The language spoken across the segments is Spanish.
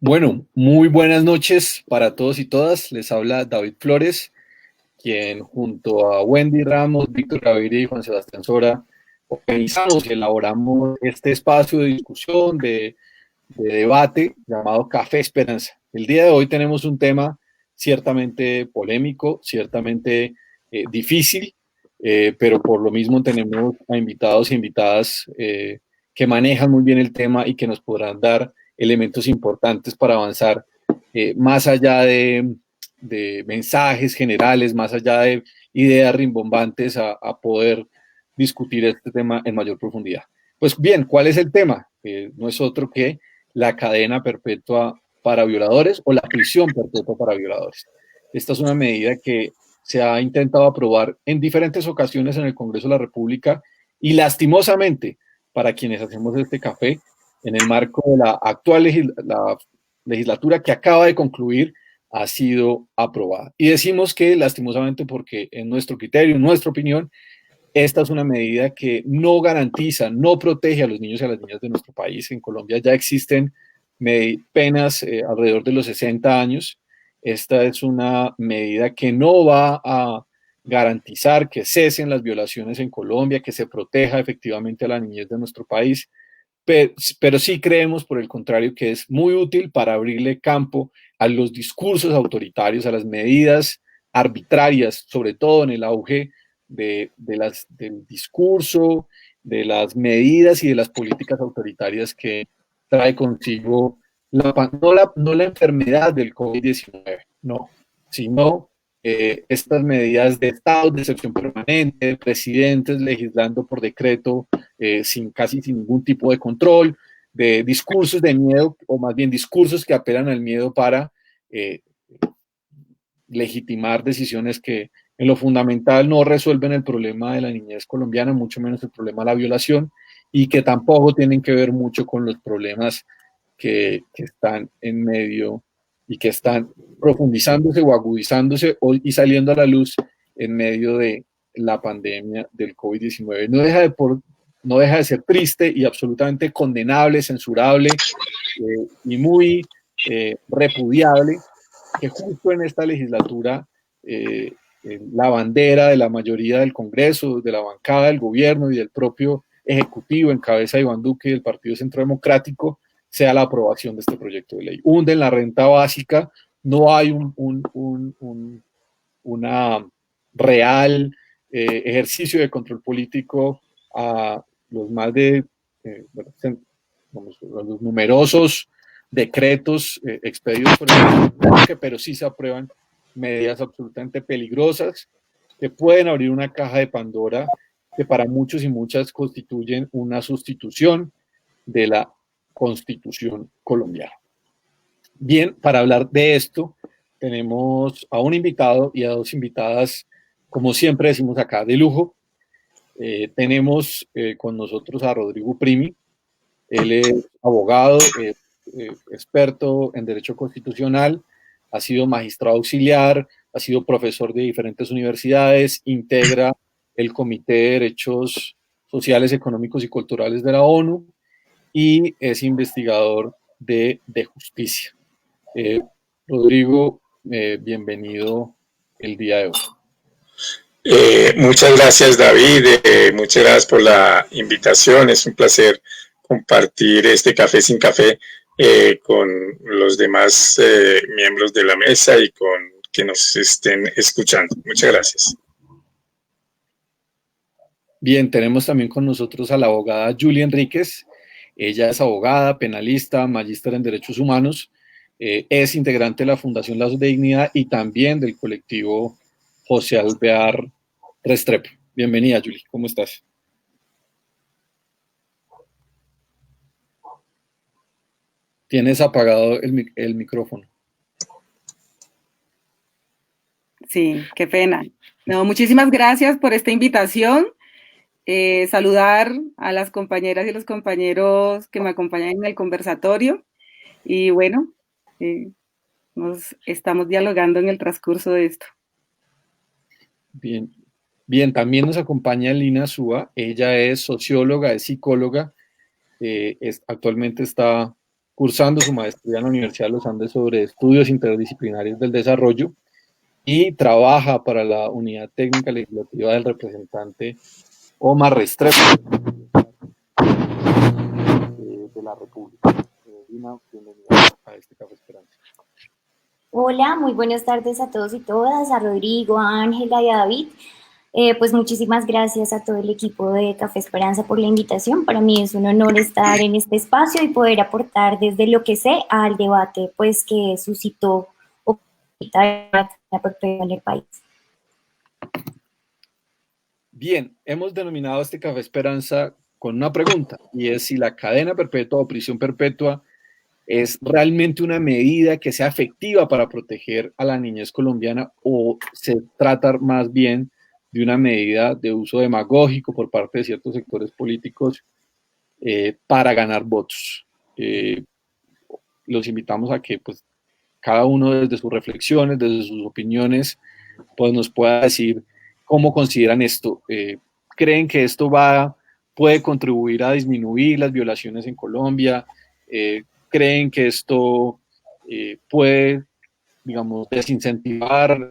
Bueno, muy buenas noches para todos y todas. Les habla David Flores, quien junto a Wendy Ramos, Víctor Gaviria y Juan Sebastián Sora organizamos y elaboramos este espacio de discusión, de debate llamado Café Esperanza. El día de hoy tenemos un tema ciertamente polémico, ciertamente difícil, pero por lo mismo tenemos a invitados y invitadas que manejan muy bien el tema y que nos podrán dar elementos importantes para avanzar más allá de mensajes generales, más allá de ideas rimbombantes, a poder discutir este tema en mayor profundidad. Pues bien, ¿cuál es el tema? No es otro que la cadena perpetua para violadores o la prisión perpetua para violadores. Esta es una medida que se ha intentado aprobar en diferentes ocasiones en el Congreso de la República y lastimosamente para quienes hacemos este café en el marco de la actual la legislatura que acaba de concluir ha sido aprobada. Y decimos que lastimosamente porque en nuestro criterio, en nuestra opinión, esta es una medida que no garantiza, no protege a los niños y a las niñas de nuestro país. En Colombia ya existen penas alrededor de los 60 años. Esta es una medida que no va a garantizar que cesen las violaciones en Colombia, que se proteja efectivamente a la niñez de nuestro país, pero sí creemos, por el contrario, que es muy útil para abrirle campo a los discursos autoritarios, a las medidas arbitrarias, sobre todo en el auge del discurso, de las medidas y de las políticas autoritarias que trae consigo no la enfermedad del COVID-19, no, sino estas medidas de estado de excepción permanente, presidentes legislando por decreto casi sin ningún tipo de control, de discursos de miedo, o más bien discursos que apelan al miedo para eh, legitimar decisiones que en lo fundamental no resuelven el problema de la niñez colombiana, mucho menos el problema de la violación, y que tampoco tienen que ver mucho con los problemas que están en medio y que están profundizándose o agudizándose y saliendo a la luz en medio de la pandemia del COVID-19. No deja de ser triste y absolutamente condenable, censurable y muy repudiable que justo en esta legislatura la bandera de la mayoría del Congreso, de la bancada del gobierno y del propio Ejecutivo en cabeza de Iván Duque y del Partido Centro Democrático sea la aprobación de este proyecto de ley. Hunden la renta básica, no hay una real ejercicio de control político a los más de los numerosos decretos expedidos por el presidente, pero sí se aprueban medidas absolutamente peligrosas que pueden abrir una caja de Pandora que para muchos y muchas constituyen una sustitución de la Constitución colombiana. Bien, para hablar de esto, tenemos a un invitado y a dos invitadas, como siempre decimos acá, de lujo. Tenemos con nosotros a Rodrigo Primi. Él es abogado, experto en Derecho Constitucional, ha sido magistrado auxiliar, ha sido profesor de diferentes universidades, integra el Comité de Derechos Sociales, Económicos y Culturales de la ONU y es investigador de justicia. Rodrigo, bienvenido el día de hoy. Muchas gracias, David. Muchas gracias por la invitación. Es un placer compartir este Café sin Café con los demás miembros de la mesa y con que nos estén escuchando. Muchas gracias. Bien, tenemos también con nosotros a la abogada Julia Enríquez. Ella es abogada, penalista, magíster en Derechos Humanos, es integrante de la Fundación Lazos de Dignidad y también del colectivo José Alvear Restrepo. Bienvenida, Julie, ¿cómo estás? Tienes apagado el micrófono. Sí, qué pena. No, muchísimas gracias por esta invitación. Saludar a las compañeras y los compañeros que me acompañan en el conversatorio. Y bueno, nos estamos dialogando en el transcurso de esto. Bien, bien, también nos acompaña Lina Súa. Ella es socióloga, es psicóloga, actualmente está cursando su maestría en la Universidad de los Andes sobre estudios interdisciplinarios del desarrollo y trabaja para la Unidad Técnica Legislativa del representante Omar Restrepo de la República. Dina, bienvenida a este Café Esperanza. Hola, muy buenas tardes a todos y todas, a Rodrigo, a Ángela y a David. Pues muchísimas gracias a todo el equipo de Café Esperanza por la invitación. Para mí es un honor estar en este espacio y poder aportar desde lo que sé al debate pues que suscitó la perspectiva en el país. Bien, hemos denominado este Café Esperanza con una pregunta, y es si la cadena perpetua o prisión perpetua es realmente una medida que sea efectiva para proteger a la niñez colombiana, o se trata más bien de una medida de uso demagógico por parte de ciertos sectores políticos para ganar votos. Los invitamos a que pues, cada uno desde sus reflexiones, desde sus opiniones, pues nos pueda decir cómo consideran esto. ¿Creen que esto puede contribuir a disminuir las violaciones en Colombia? ¿Creen que esto puede, digamos, desincentivar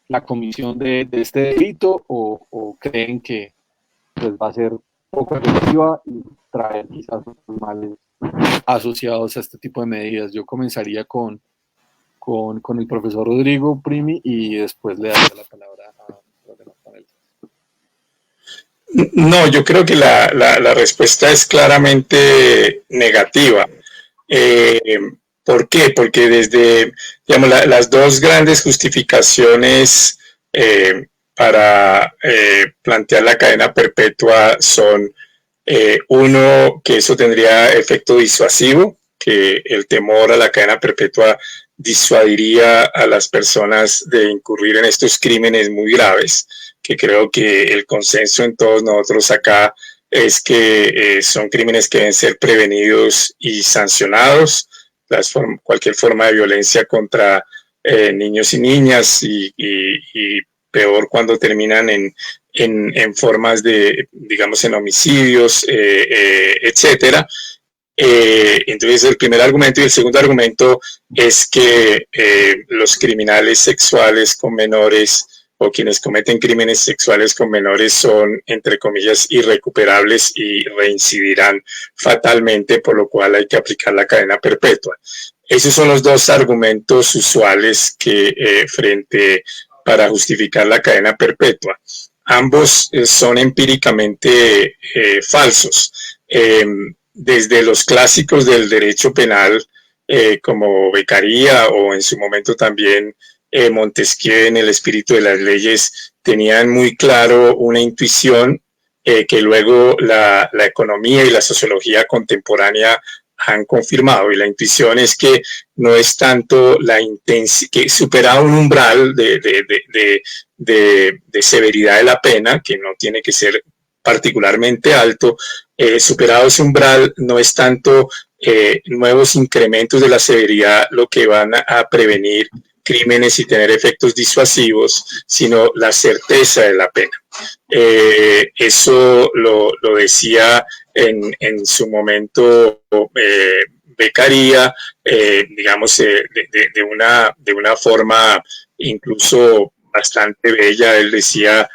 la comisión de este delito, o creen que pues, va a ser poco efectiva y traer quizás otros males asociados a este tipo de medidas? Yo comenzaría con el profesor Rodrigo Primi y después le daría la palabra a los demás panelistas. No, yo creo que la respuesta es claramente negativa. ¿Por qué? Porque desde, digamos, las dos grandes justificaciones para plantear la cadena perpetua son, uno, que eso tendría efecto disuasivo, que el temor a la cadena perpetua disuadiría a las personas de incurrir en estos crímenes muy graves, que creo que el consenso en todos nosotros acá es que son crímenes que deben ser prevenidos y sancionados. Cualquier forma de violencia contra niños y niñas, y peor cuando terminan en formas de, digamos, en homicidios, etcétera. Entonces el primer argumento. Y el segundo argumento es que los criminales sexuales con menores, o quienes cometen crímenes sexuales con menores, son, entre comillas, irrecuperables y reincidirán fatalmente, por lo cual hay que aplicar la cadena perpetua. Esos son los dos argumentos usuales que para justificar la cadena perpetua. Ambos son empíricamente falsos. Desde los clásicos del derecho penal, como Beccaria, o en su momento también Montesquieu en El espíritu de las leyes, tenían muy claro una intuición que luego la economía y la sociología contemporánea han confirmado. Y la intuición es que no es tanto la intensidad, que supera un umbral de severidad de la pena, que no tiene que ser particularmente alto. Superado ese umbral, no es tanto nuevos incrementos de la severidad lo que van a prevenir crímenes y tener efectos disuasivos, sino la certeza de la pena. Eso lo decía en su momento Beccaria, digamos, de una forma incluso bastante bella. Él decía,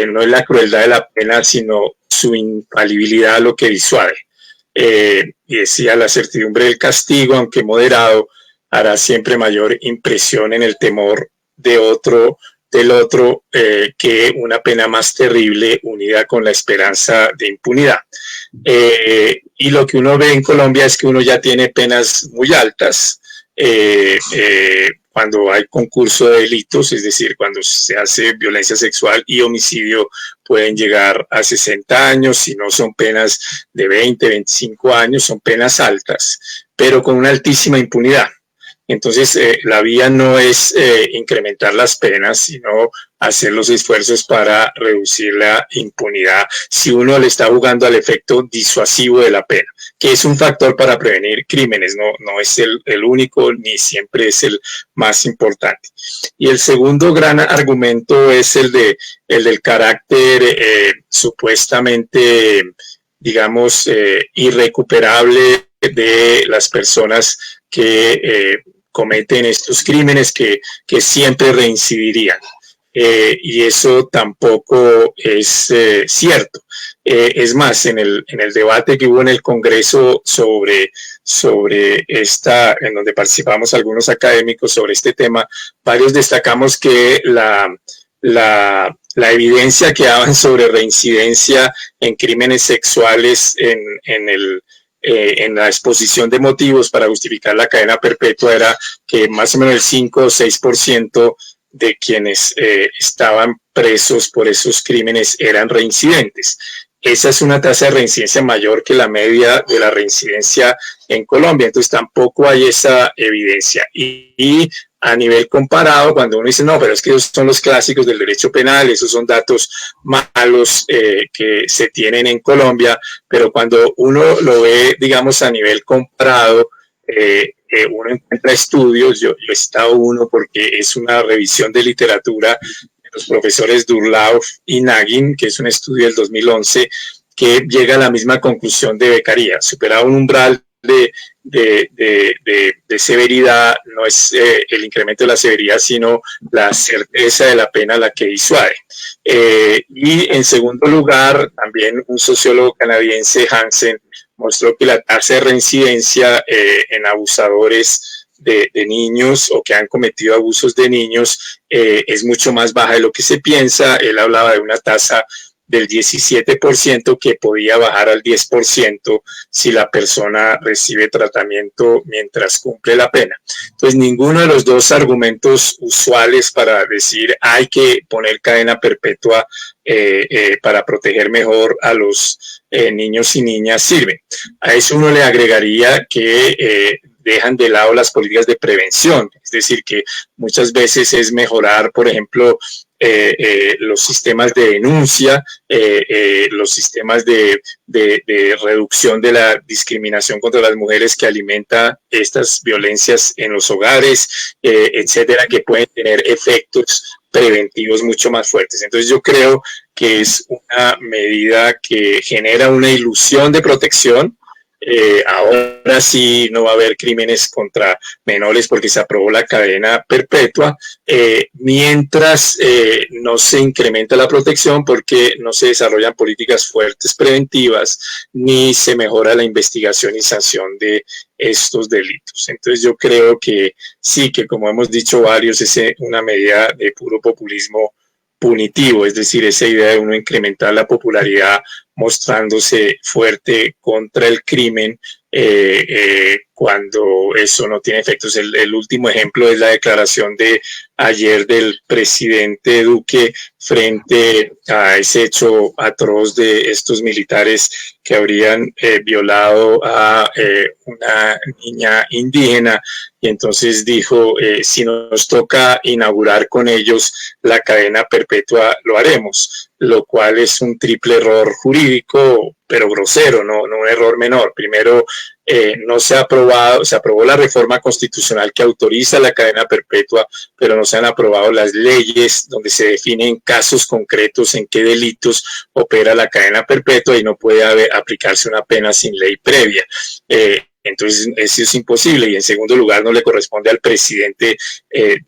no es la crueldad de la pena, sino su infalibilidad lo que disuade. Y decía, la certidumbre del castigo, aunque moderado, hará siempre mayor impresión en el temor del otro, que una pena más terrible unida con la esperanza de impunidad. Y lo que uno ve en Colombia es que uno ya tiene penas muy altas cuando hay concurso de delitos, es decir, cuando se hace violencia sexual y homicidio, pueden llegar a 60 años, si no son penas de 20, 25 años, son penas altas, pero con una altísima impunidad. Entonces, la vía no es incrementar las penas, sino hacer los esfuerzos para reducir la impunidad, si uno le está jugando al efecto disuasivo de la pena, que es un factor para prevenir crímenes, no es el único, ni siempre es el más importante. Y el segundo gran argumento es el del carácter supuestamente, digamos, irrecuperable de las personas que cometen estos crímenes que siempre reincidirían. Y eso tampoco es cierto. Es más, en el debate que hubo en el Congreso sobre en donde participamos algunos académicos sobre este tema, varios destacamos que la evidencia que daban sobre reincidencia en crímenes sexuales en la exposición de motivos para justificar la cadena perpetua era que más o menos el 5 o 6% de quienes estaban presos por esos crímenes eran reincidentes. Esa es una tasa de reincidencia mayor que la media de la reincidencia en Colombia, entonces tampoco hay esa evidencia. Y a nivel comparado, cuando uno dice, no, pero es que esos son los clásicos del derecho penal, esos son datos malos que se tienen en Colombia, pero cuando uno lo ve, digamos, a nivel comparado, uno encuentra estudios, yo he citado uno porque es una revisión de literatura de los profesores Durlauf y Nagin, que es un estudio del 2011, que llega a la misma conclusión de Beccaria, superaba un umbral de severidad, no es el incremento de la severidad, sino la certeza de la pena la que disuade. Y en segundo lugar, también un sociólogo canadiense, Hansen, mostró que la tasa de reincidencia en abusadores de niños o que han cometido abusos de niños es mucho más baja de lo que se piensa. Él hablaba de una tasa del 17% que podía bajar al 10% si la persona recibe tratamiento mientras cumple la pena. Entonces, ninguno de los dos argumentos usuales para decir hay que poner cadena perpetua para proteger mejor a los niños y niñas sirve. A eso uno le agregaría que dejan de lado las políticas de prevención, es decir, que muchas veces es mejorar, por ejemplo, los sistemas de denuncia, los sistemas de reducción de la discriminación contra las mujeres que alimenta estas violencias en los hogares, etcétera, que pueden tener efectos preventivos mucho más fuertes. Entonces yo creo que es una medida que genera una ilusión de protección. Ahora sí no va a haber crímenes contra menores porque se aprobó la cadena perpetua, mientras no se incrementa la protección porque no se desarrollan políticas fuertes preventivas ni se mejora la investigación y sanción de estos delitos. Entonces yo creo que sí, que como hemos dicho varios, es una medida de puro populismo punitivo, es decir, esa idea de uno incrementar la popularidad mostrándose fuerte contra el crimen cuando eso no tiene efectos. El último ejemplo es la declaración de ayer del presidente Duque frente a ese hecho atroz de estos militares que habrían violado a una niña indígena, y entonces dijo, si nos toca inaugurar con ellos la cadena perpetua, lo haremos, lo cual es un triple error jurídico, pero grosero, no un error menor. Primero, no se ha aprobado, se aprobó la reforma constitucional que autoriza la cadena perpetua, pero no se han aprobado las leyes donde se definen casos concretos en qué delitos opera la cadena perpetua y no puede aplicarse una pena sin ley previa. Entonces, eso es imposible. Y en segundo lugar, no le corresponde al presidente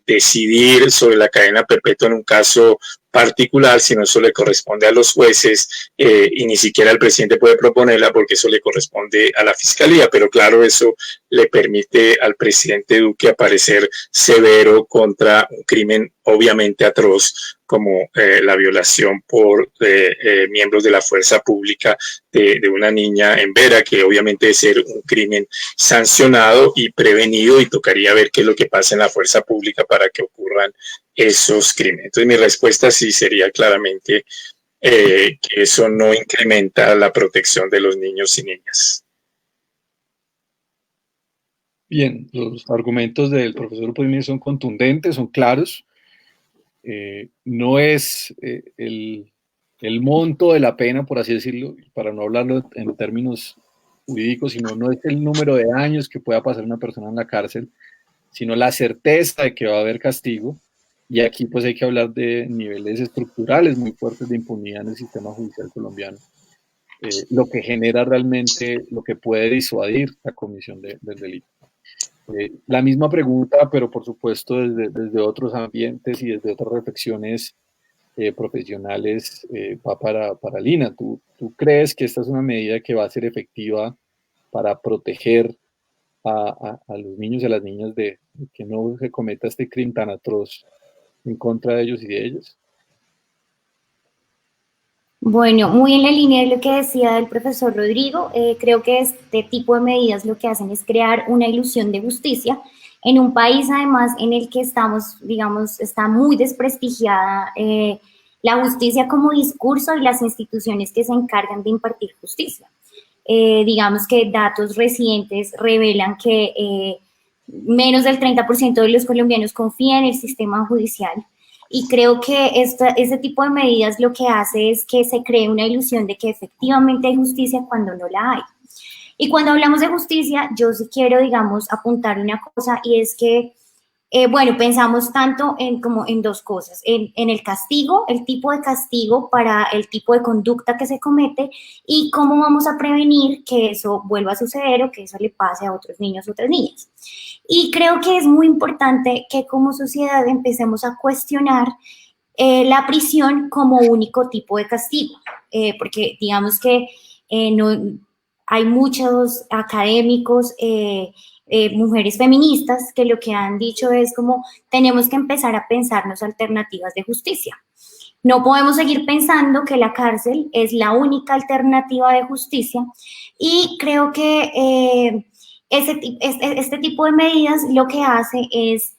decidir sobre la cadena perpetua en un caso particular, sino eso le corresponde a los jueces y ni siquiera el presidente puede proponerla porque eso le corresponde a la fiscalía. Pero claro, eso le permite al presidente Duque aparecer severo contra un crimen obviamente atroz como la violación por miembros de la fuerza pública de una niña en Vera, que obviamente debe ser un crimen sancionado y prevenido, y tocaría ver qué es lo que pasa en la fuerza pública para que ocurran esos crímenes. Entonces mi respuesta sí sería claramente que eso no incrementa la protección de los niños y niñas. Bien, los argumentos del profesor Upemir son contundentes, son claros. No es el monto de la pena, por así decirlo, para no hablarlo en términos jurídicos, sino no es el número de años que pueda pasar una persona en la cárcel, sino la certeza de que va a haber castigo. Y aquí pues hay que hablar de niveles estructurales muy fuertes de impunidad en el sistema judicial colombiano. lo que genera realmente, lo que puede disuadir la comisión del delito. La misma pregunta, pero por supuesto desde otros ambientes y desde otras reflexiones profesionales, va para Lina. ¿Tú crees que esta es una medida que va a ser efectiva para proteger a los niños y a las niñas de que no se cometa este crimen tan atroz en contra de ellos y de ellas? Bueno, muy en la línea de lo que decía el profesor Rodrigo, creo que este tipo de medidas lo que hacen es crear una ilusión de justicia en un país además en el que estamos, digamos, está muy desprestigiada la justicia como discurso y las instituciones que se encargan de impartir justicia. Digamos que datos recientes revelan que menos del 30% de los colombianos confían en el sistema judicial. Y creo que ese tipo de medidas lo que hace es que se cree una ilusión de que efectivamente hay justicia cuando no la hay. Y cuando hablamos de justicia, yo sí quiero, digamos, apuntar una cosa y es que, bueno, pensamos tanto como en dos cosas, en el castigo, el tipo de castigo para el tipo de conducta que se comete y cómo vamos a prevenir que eso vuelva a suceder o que eso le pase a otros niños o otras niñas. Y creo que es muy importante que como sociedad empecemos a cuestionar la prisión como único tipo de castigo, porque digamos que no, hay muchos académicos, mujeres feministas, que lo que han dicho es como tenemos que empezar a pensarnos alternativas de justicia. No podemos seguir pensando que la cárcel es la única alternativa de justicia y creo que este tipo de medidas lo que hace es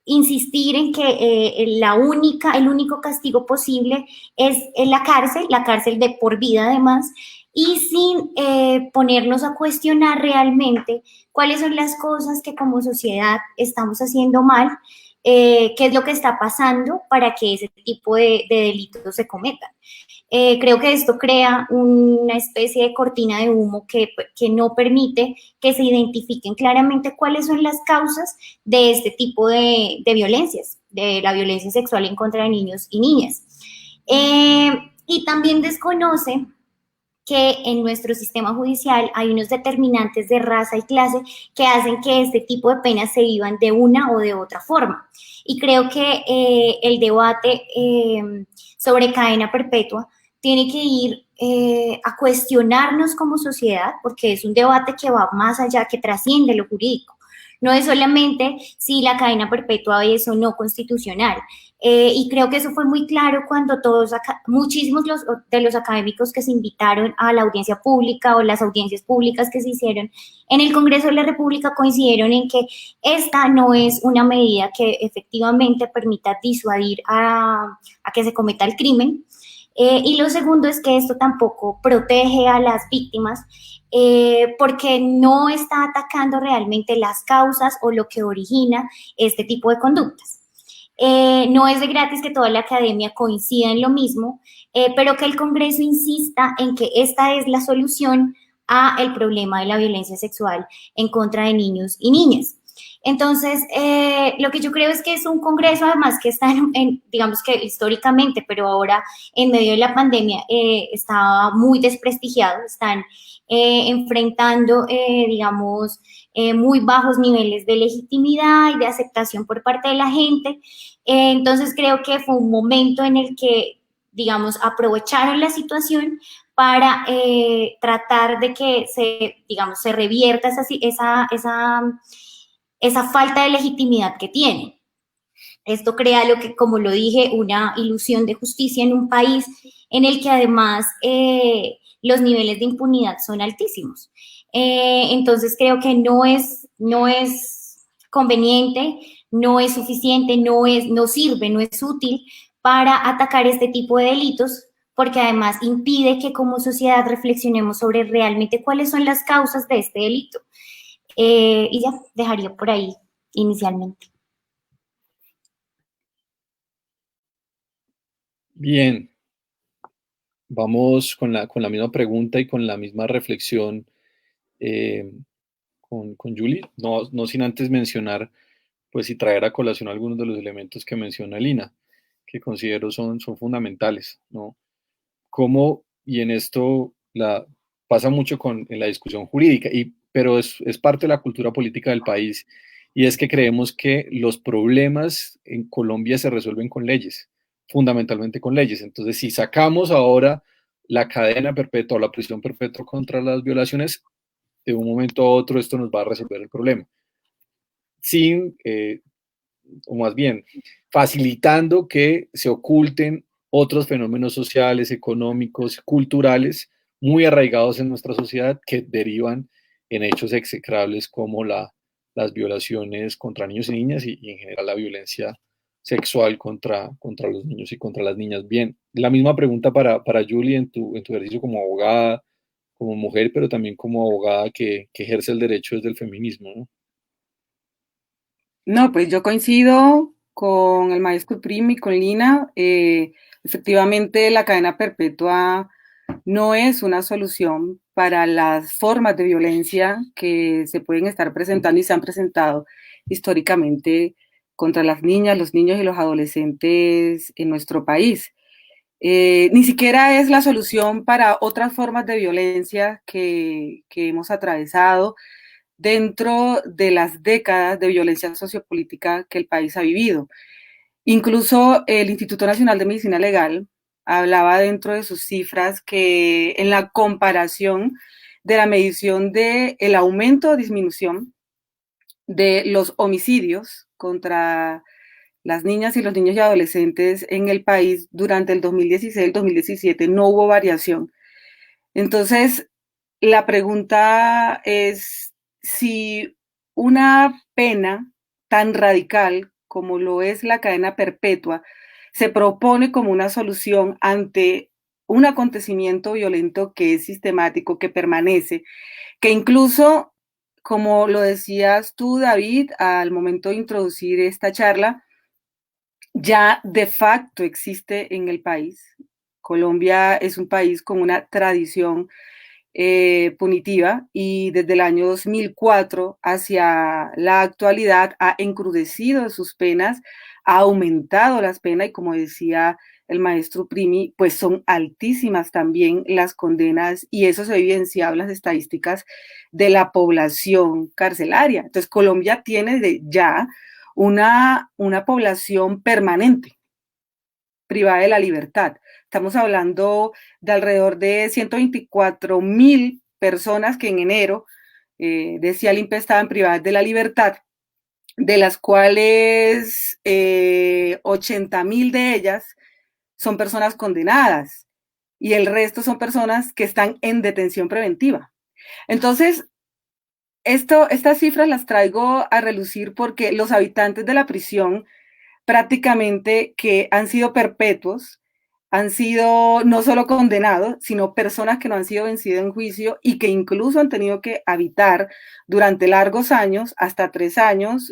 insistir en que el único castigo posible es en la cárcel de por vida además, y sin ponernos a cuestionar realmente cuáles son las cosas que como sociedad estamos haciendo mal, qué es lo que está pasando para que ese tipo de delitos se cometan. Creo que esto crea una especie de cortina de humo que no permite que se identifiquen claramente cuáles son las causas de este tipo de violencias, de la violencia sexual en contra de niños y niñas. Y también desconoce que en nuestro sistema judicial hay unos determinantes de raza y clase que hacen que este tipo de penas se vivan de una o de otra forma. Y creo que el debate sobre cadena perpetua tiene que ir a cuestionarnos como sociedad, porque es un debate que va más allá, que trasciende lo jurídico. No es solamente si la cadena perpetua es o no constitucional. Y creo que eso fue muy claro cuando muchísimos de los académicos que se invitaron a la audiencia pública o las audiencias públicas que se hicieron en el Congreso de la República coincidieron en que esta no es una medida que efectivamente permita disuadir a que se cometa el crimen. Y lo segundo es que esto tampoco protege a las víctimas porque no está atacando realmente las causas o lo que origina este tipo de conductas. No es de gratis que toda la academia coincida en lo mismo, pero que el Congreso insista en que esta es la solución a el problema de la violencia sexual en contra de niños y niñas. Entonces, lo que yo creo es que es un Congreso, además, que está, digamos que históricamente, pero ahora en medio de la pandemia, estaba muy desprestigiado, están enfrentando, digamos, muy bajos niveles de legitimidad y de aceptación por parte de la gente. Entonces, creo que fue un momento en el que, digamos, aprovecharon la situación para tratar de que digamos, se revierta esa falta de legitimidad que tienen. Esto crea lo que, como lo dije, una ilusión de justicia en un país en el que además los niveles de impunidad son altísimos. Entonces creo que no es conveniente, no es suficiente, no sirve, no es útil para atacar este tipo de delitos, porque además impide que como sociedad reflexionemos sobre realmente cuáles son las causas de este delito. Y ya, dejaría por ahí inicialmente. Bien, vamos con la misma pregunta y con la misma reflexión con Julie, no sin antes mencionar, pues y traer a colación algunos de los elementos que menciona Lina, que considero son fundamentales, ¿no? Cómo y en esto pasa mucho en la discusión jurídica, pero es parte de la cultura política del país, y es que creemos que los problemas en Colombia se resuelven con leyes, fundamentalmente con leyes. Entonces, si sacamos ahora la cadena perpetua o la prisión perpetua contra las violaciones, de un momento a otro esto nos va a resolver el problema. Sin, o más bien, facilitando que se oculten otros fenómenos sociales, económicos, culturales, muy arraigados en nuestra sociedad, que derivan en hechos execrables como las violaciones contra niños y niñas y en general la violencia sexual contra los niños y contra las niñas. Bien, la misma pregunta para Julie en tu ejercicio como abogada, como mujer, pero también como abogada que ejerce el derecho desde el feminismo, ¿no? No, pues yo coincido con el maestro Primi, con Lina. Efectivamente, la cadena perpetua no es una solución para las formas de violencia que se pueden estar presentando y se han presentado históricamente contra las niñas, los niños y los adolescentes en nuestro país. Ni siquiera es la solución para otras formas de violencia que hemos atravesado dentro de las décadas de violencia sociopolítica que el país ha vivido. Incluso el Instituto Nacional de Medicina Legal hablaba dentro de sus cifras que en la comparación de la medición del aumento o disminución de los homicidios contra las niñas y los niños y adolescentes en el país durante el 2016-2017 no hubo variación. Entonces, la pregunta es si una pena tan radical como lo es la cadena perpetua se propone como una solución ante un acontecimiento violento que es sistemático, que permanece, que incluso, como lo decías tú, David, al momento de introducir esta charla, ya de facto existe en el país. Colombia es un país con una tradición punitiva y desde el año 2004 hacia la actualidad ha encrudecido sus penas, ha aumentado las penas y como decía el maestro Primi, pues son altísimas también las condenas y eso se evidencia en las estadísticas de la población carcelaria. Entonces Colombia tiene ya una población permanente privada de la libertad. Estamos hablando de alrededor de 124.000 personas que en enero, decía el INPE, estaban privadas de la libertad, de las cuales 80.000 de ellas son personas condenadas y el resto son personas que están en detención preventiva. Entonces, estas cifras las traigo a relucir porque los habitantes de la prisión prácticamente que han sido perpetuos, han sido no solo condenados, sino personas que no han sido vencidas en juicio y que incluso han tenido que habitar durante largos años, hasta 3 años.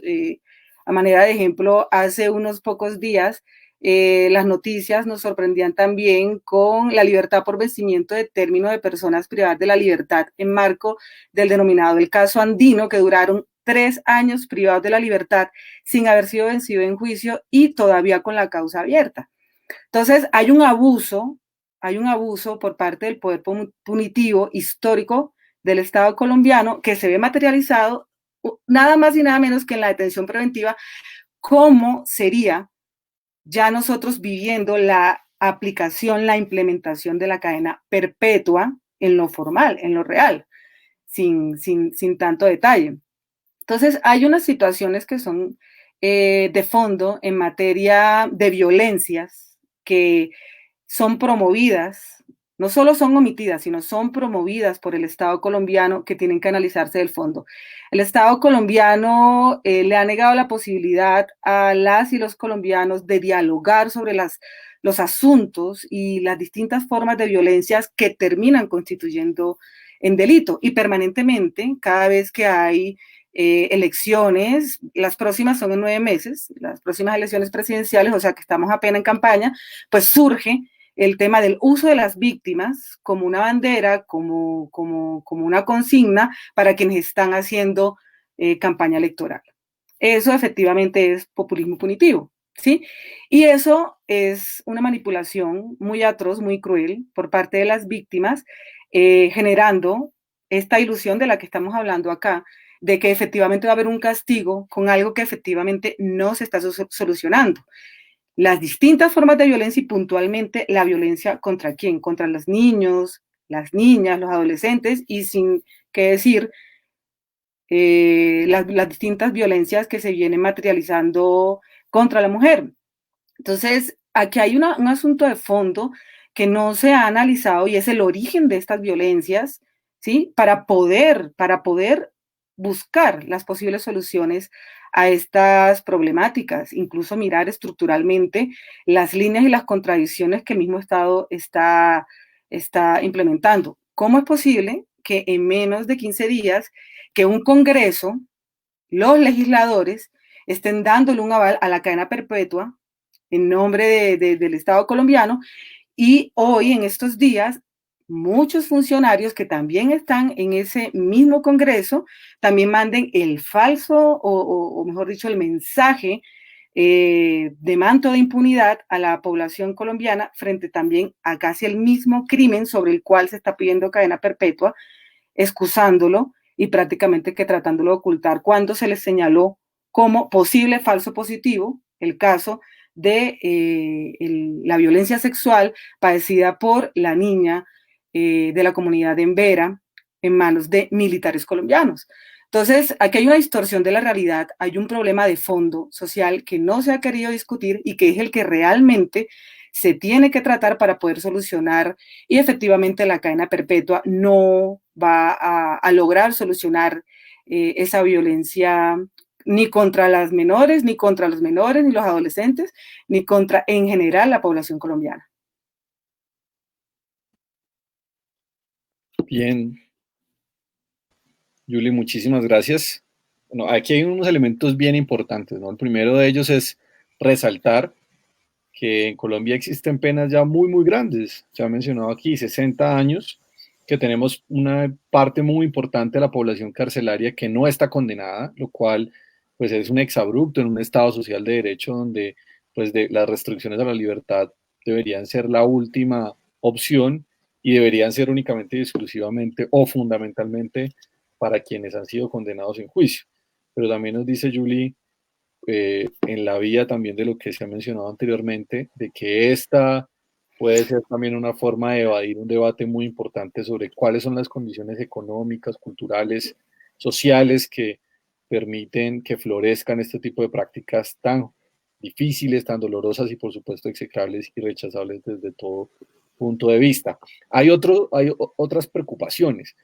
A manera de ejemplo, hace unos pocos días, las noticias nos sorprendían también con la libertad por vencimiento de término de personas privadas de la libertad en marco del denominado el caso Andino, que duraron 3 años privados de la libertad sin haber sido vencido en juicio y todavía con la causa abierta. Entonces, hay un abuso por parte del poder punitivo histórico del Estado colombiano que se ve materializado nada más y nada menos que en la detención preventiva. ¿Cómo sería ya nosotros viviendo la aplicación, la implementación de la cadena perpetua en lo formal, en lo real, sin tanto detalle? Entonces, hay unas situaciones que son de fondo en materia de violencias que son promovidas, no solo son omitidas, sino son promovidas por el Estado colombiano que tienen que analizarse del fondo. El Estado colombiano le ha negado la posibilidad a las y los colombianos de dialogar sobre los asuntos y las distintas formas de violencias que terminan constituyendo en delito. Y permanentemente, cada vez que hay elecciones, las próximas son en 9 meses, las próximas elecciones presidenciales, o sea que estamos apenas en campaña, pues surge el tema del uso de las víctimas como una bandera, como una consigna para quienes están haciendo campaña electoral. Eso efectivamente es populismo punitivo. ¿sí? Y eso es una manipulación muy atroz, muy cruel por parte de las víctimas, generando esta ilusión de la que estamos hablando acá, de que efectivamente va a haber un castigo con algo que efectivamente no se está solucionando. Las distintas formas de violencia y puntualmente la violencia contra quién, contra los niños, las niñas, los adolescentes y sin qué decir las distintas violencias que se vienen materializando contra la mujer. Entonces, aquí hay un asunto de fondo que no se ha analizado y es el origen de estas violencias, ¿sí? Para poder buscar las posibles soluciones a estas problemáticas, incluso mirar estructuralmente las líneas y las contradicciones que el mismo Estado está implementando. ¿Cómo es posible que en menos de 15 días que un Congreso, los legisladores, estén dándole un aval a la cadena perpetua en nombre del Estado colombiano y hoy, en estos días, muchos funcionarios que también están en ese mismo Congreso también manden el falso o mejor dicho, el mensaje de manto de impunidad a la población colombiana frente también a casi el mismo crimen sobre el cual se está pidiendo cadena perpetua, excusándolo y prácticamente que tratándolo de ocultar cuando se les señaló como posible falso positivo el caso de la violencia sexual padecida por la niña de la comunidad de Embera en manos de militares colombianos. Entonces, aquí hay una distorsión de la realidad, hay un problema de fondo social que no se ha querido discutir y que es el que realmente se tiene que tratar para poder solucionar y efectivamente la cadena perpetua no va a lograr solucionar esa violencia ni contra las menores, ni contra los menores, ni los adolescentes, ni contra en general la población colombiana. Bien, Julie, muchísimas gracias. Bueno, aquí hay unos elementos bien importantes, ¿no? El primero de ellos es resaltar que en Colombia existen penas ya muy, muy grandes. Se ha mencionado aquí 60 años, que tenemos una parte muy importante de la población carcelaria que no está condenada, lo cual pues es un exabrupto en un Estado social de derecho donde pues las restricciones a la libertad deberían ser la última opción y deberían ser únicamente y exclusivamente o fundamentalmente para quienes han sido condenados en juicio. Pero también nos dice Julie, en la vía también de lo que se ha mencionado anteriormente, de que esta puede ser también una forma de evadir un debate muy importante sobre cuáles son las condiciones económicas, culturales, sociales que permiten que florezcan este tipo de prácticas tan difíciles, tan dolorosas y por supuesto execrables y rechazables desde todo punto de vista. Hay otras preocupaciones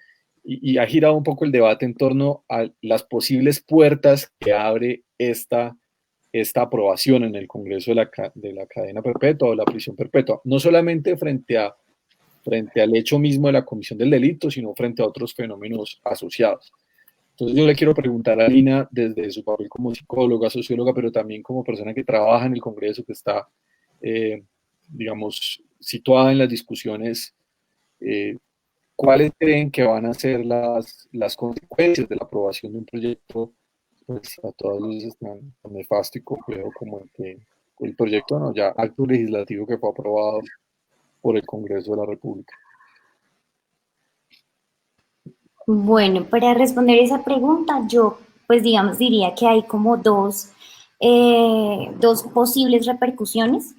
y ha girado un poco el debate en torno a las posibles puertas que abre esta aprobación en el Congreso de la cadena perpetua o la prisión perpetua, no solamente frente al hecho mismo de la comisión del delito, sino frente a otros fenómenos asociados. Entonces yo le quiero preguntar a Lina, desde su papel como psicóloga, socióloga, pero también como persona que trabaja en el Congreso, que está, digamos, situada en las discusiones, ¿cuáles creen que van a ser las consecuencias de la aprobación de un proyecto pues a todas luces tan nefasto y complejo como el proyecto, no, ya acto legislativo que fue aprobado por el Congreso de la República? Bueno, para responder esa pregunta, yo pues digamos diría que hay como dos posibles repercusiones.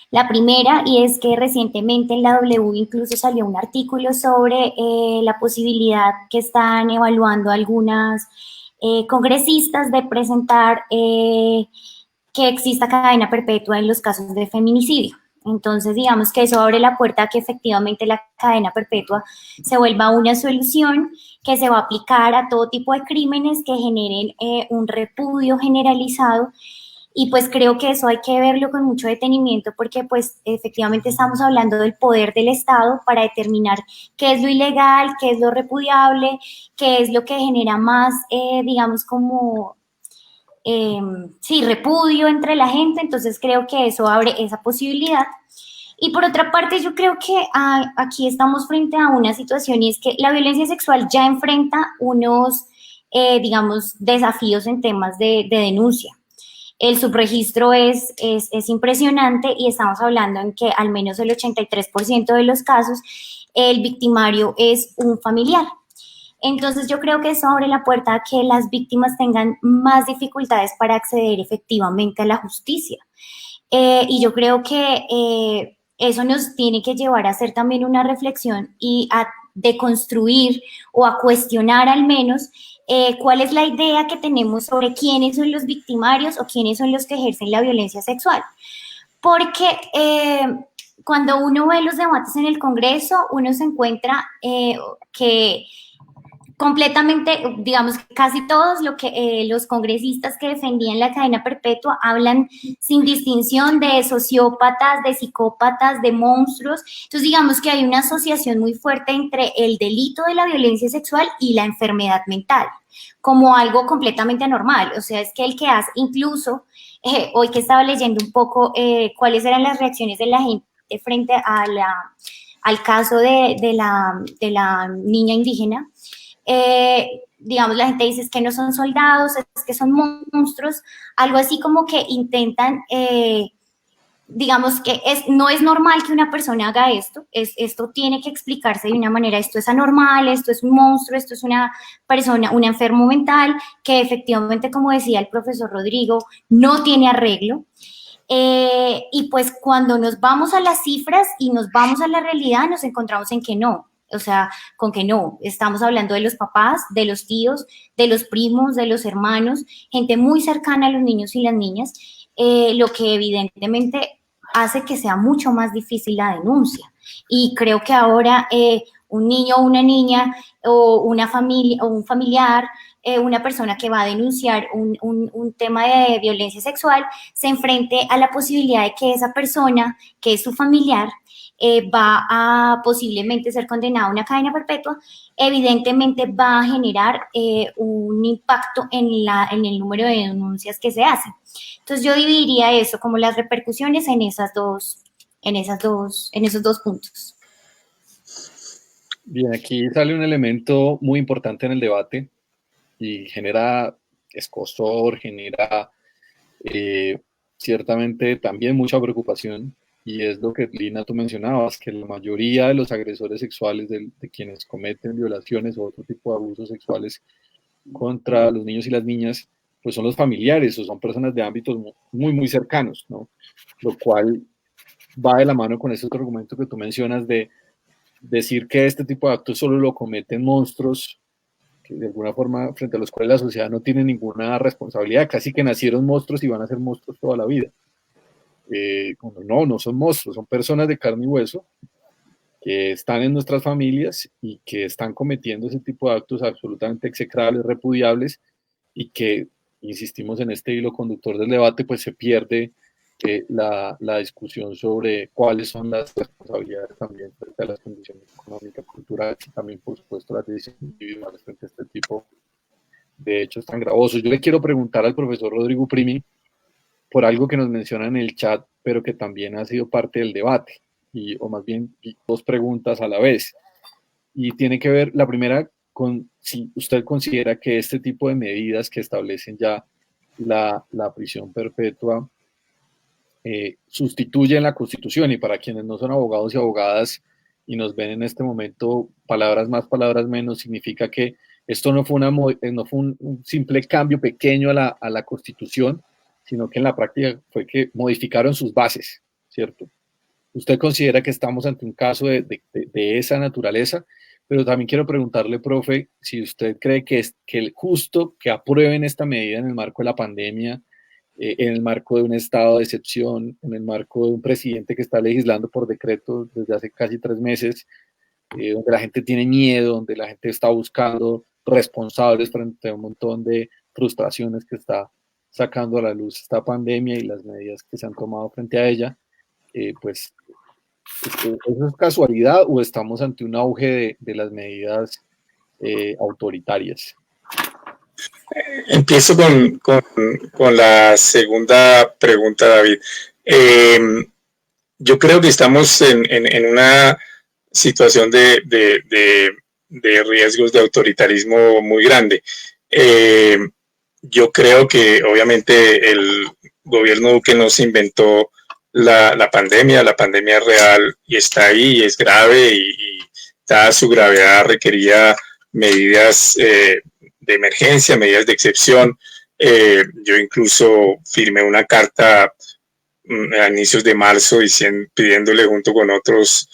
La primera, y es que recientemente en la W incluso salió un artículo sobre la posibilidad que están evaluando algunas congresistas de presentar que exista cadena perpetua en los casos de feminicidio. Entonces, digamos que eso abre la puerta a que efectivamente la cadena perpetua se vuelva una solución que se va a aplicar a todo tipo de crímenes que generen un repudio generalizado. Y pues creo que eso hay que verlo con mucho detenimiento porque pues efectivamente estamos hablando del poder del Estado para determinar qué es lo ilegal, qué es lo repudiable, qué es lo que genera más, digamos, como sí, repudio entre la gente. Entonces creo que eso abre esa posibilidad. Y por otra parte, yo creo que aquí estamos frente a una situación y es que la violencia sexual ya enfrenta unos, digamos, desafíos en temas de denuncia. el subregistro es impresionante y estamos hablando en que al menos el 83% de los casos el victimario es un familiar. Entonces yo creo que eso abre la puerta a que las víctimas tengan más dificultades para acceder efectivamente a la justicia. Y yo creo que eso nos tiene que llevar a hacer también una reflexión y a deconstruir o a cuestionar al menos cuál es la idea que tenemos sobre quiénes son los victimarios o quiénes son los que ejercen la violencia sexual. Porque cuando uno ve los debates en el Congreso, uno se encuentra que completamente, digamos, casi todos los congresistas que defendían la cadena perpetua hablan sin distinción de sociópatas, de psicópatas, de monstruos. Entonces, digamos que hay una asociación muy fuerte entre el delito de la violencia sexual y la enfermedad mental, como algo completamente anormal. O sea, es que el que hace, incluso, hoy que estaba leyendo un poco cuáles eran las reacciones de la gente frente al caso de la niña indígena, digamos, la gente dice es que no son soldados, es que son monstruos, algo así como que intentan, digamos que no es normal que una persona haga esto, esto tiene que explicarse de una manera, esto es anormal, esto es un monstruo, esto es una persona, un enfermo mental, que efectivamente, como decía el profesor Rodrigo, no tiene arreglo. Y pues cuando nos vamos a las cifras y nos vamos a la realidad, nos encontramos en que no. O sea, con que no, estamos hablando de los papás, de los tíos, de los primos, de los hermanos, gente muy cercana a los niños y las niñas, lo que evidentemente hace que sea mucho más difícil la denuncia. Y creo que ahora un niño o una niña o una familia o un familiar, una persona que va a denunciar un tema de violencia sexual, se enfrente a la posibilidad de que esa persona, que es su familiar, va a posiblemente ser condenado a una cadena perpetua, evidentemente va a generar un impacto en el número de denuncias que se hacen. Entonces yo dividiría eso como las repercusiones en esos dos puntos. Bien, aquí sale un elemento muy importante en el debate y genera escozor, genera ciertamente también mucha preocupación. Y es lo que, Lina, tú mencionabas, que la mayoría de los agresores sexuales, de quienes cometen violaciones o otro tipo de abusos sexuales contra los niños y las niñas, pues son los familiares o son personas de ámbitos muy, muy cercanos, ¿no? Lo cual va de la mano con ese otro argumento que tú mencionas de decir que este tipo de actos solo lo cometen monstruos, que de alguna forma frente a los cuales la sociedad no tiene ninguna responsabilidad, casi que nacieron monstruos y van a ser monstruos toda la vida. No son monstruos, son personas de carne y hueso que están en nuestras familias y que están cometiendo ese tipo de actos absolutamente execrables, repudiables, y que, insistimos en este hilo conductor del debate, pues se pierde la discusión sobre cuáles son las responsabilidades también frente a las condiciones económicas, culturales y también, por supuesto, las decisiones individuales frente a este tipo de hechos tan gravosos. Yo le quiero preguntar al profesor Rodrigo Primi por algo que nos menciona en el chat, pero que también ha sido parte del debate, o más bien dos preguntas a la vez. Y tiene que ver, la primera, con si usted considera que este tipo de medidas que establecen ya la prisión perpetua sustituyen la Constitución. Y para quienes no son abogados y abogadas y nos ven en este momento, palabras más, palabras menos, significa que esto no fue un simple cambio pequeño a la Constitución, sino que en la práctica fue que modificaron sus bases, ¿cierto? ¿Usted considera que estamos ante un caso de esa naturaleza? Pero también quiero preguntarle, profe, si usted cree que es justo que aprueben esta medida en el marco de la pandemia, en el marco de un estado de excepción, en el marco de un presidente que está legislando por decreto desde hace casi 3 meses, donde la gente tiene miedo, donde la gente está buscando responsables frente a un montón de frustraciones que está sacando a la luz esta pandemia y las medidas que se han tomado frente a ella, pues, ¿eso es casualidad o estamos ante un auge de las medidas autoritarias? Empiezo con la segunda pregunta, David. Yo creo que estamos en una situación de riesgos de autoritarismo muy grande. yo creo que obviamente el gobierno Duque no se inventó la pandemia es real y está ahí y es grave y dada su gravedad requería medidas de emergencia, medidas de excepción. Yo incluso firmé una carta a inicios de marzo pidiéndole junto con otros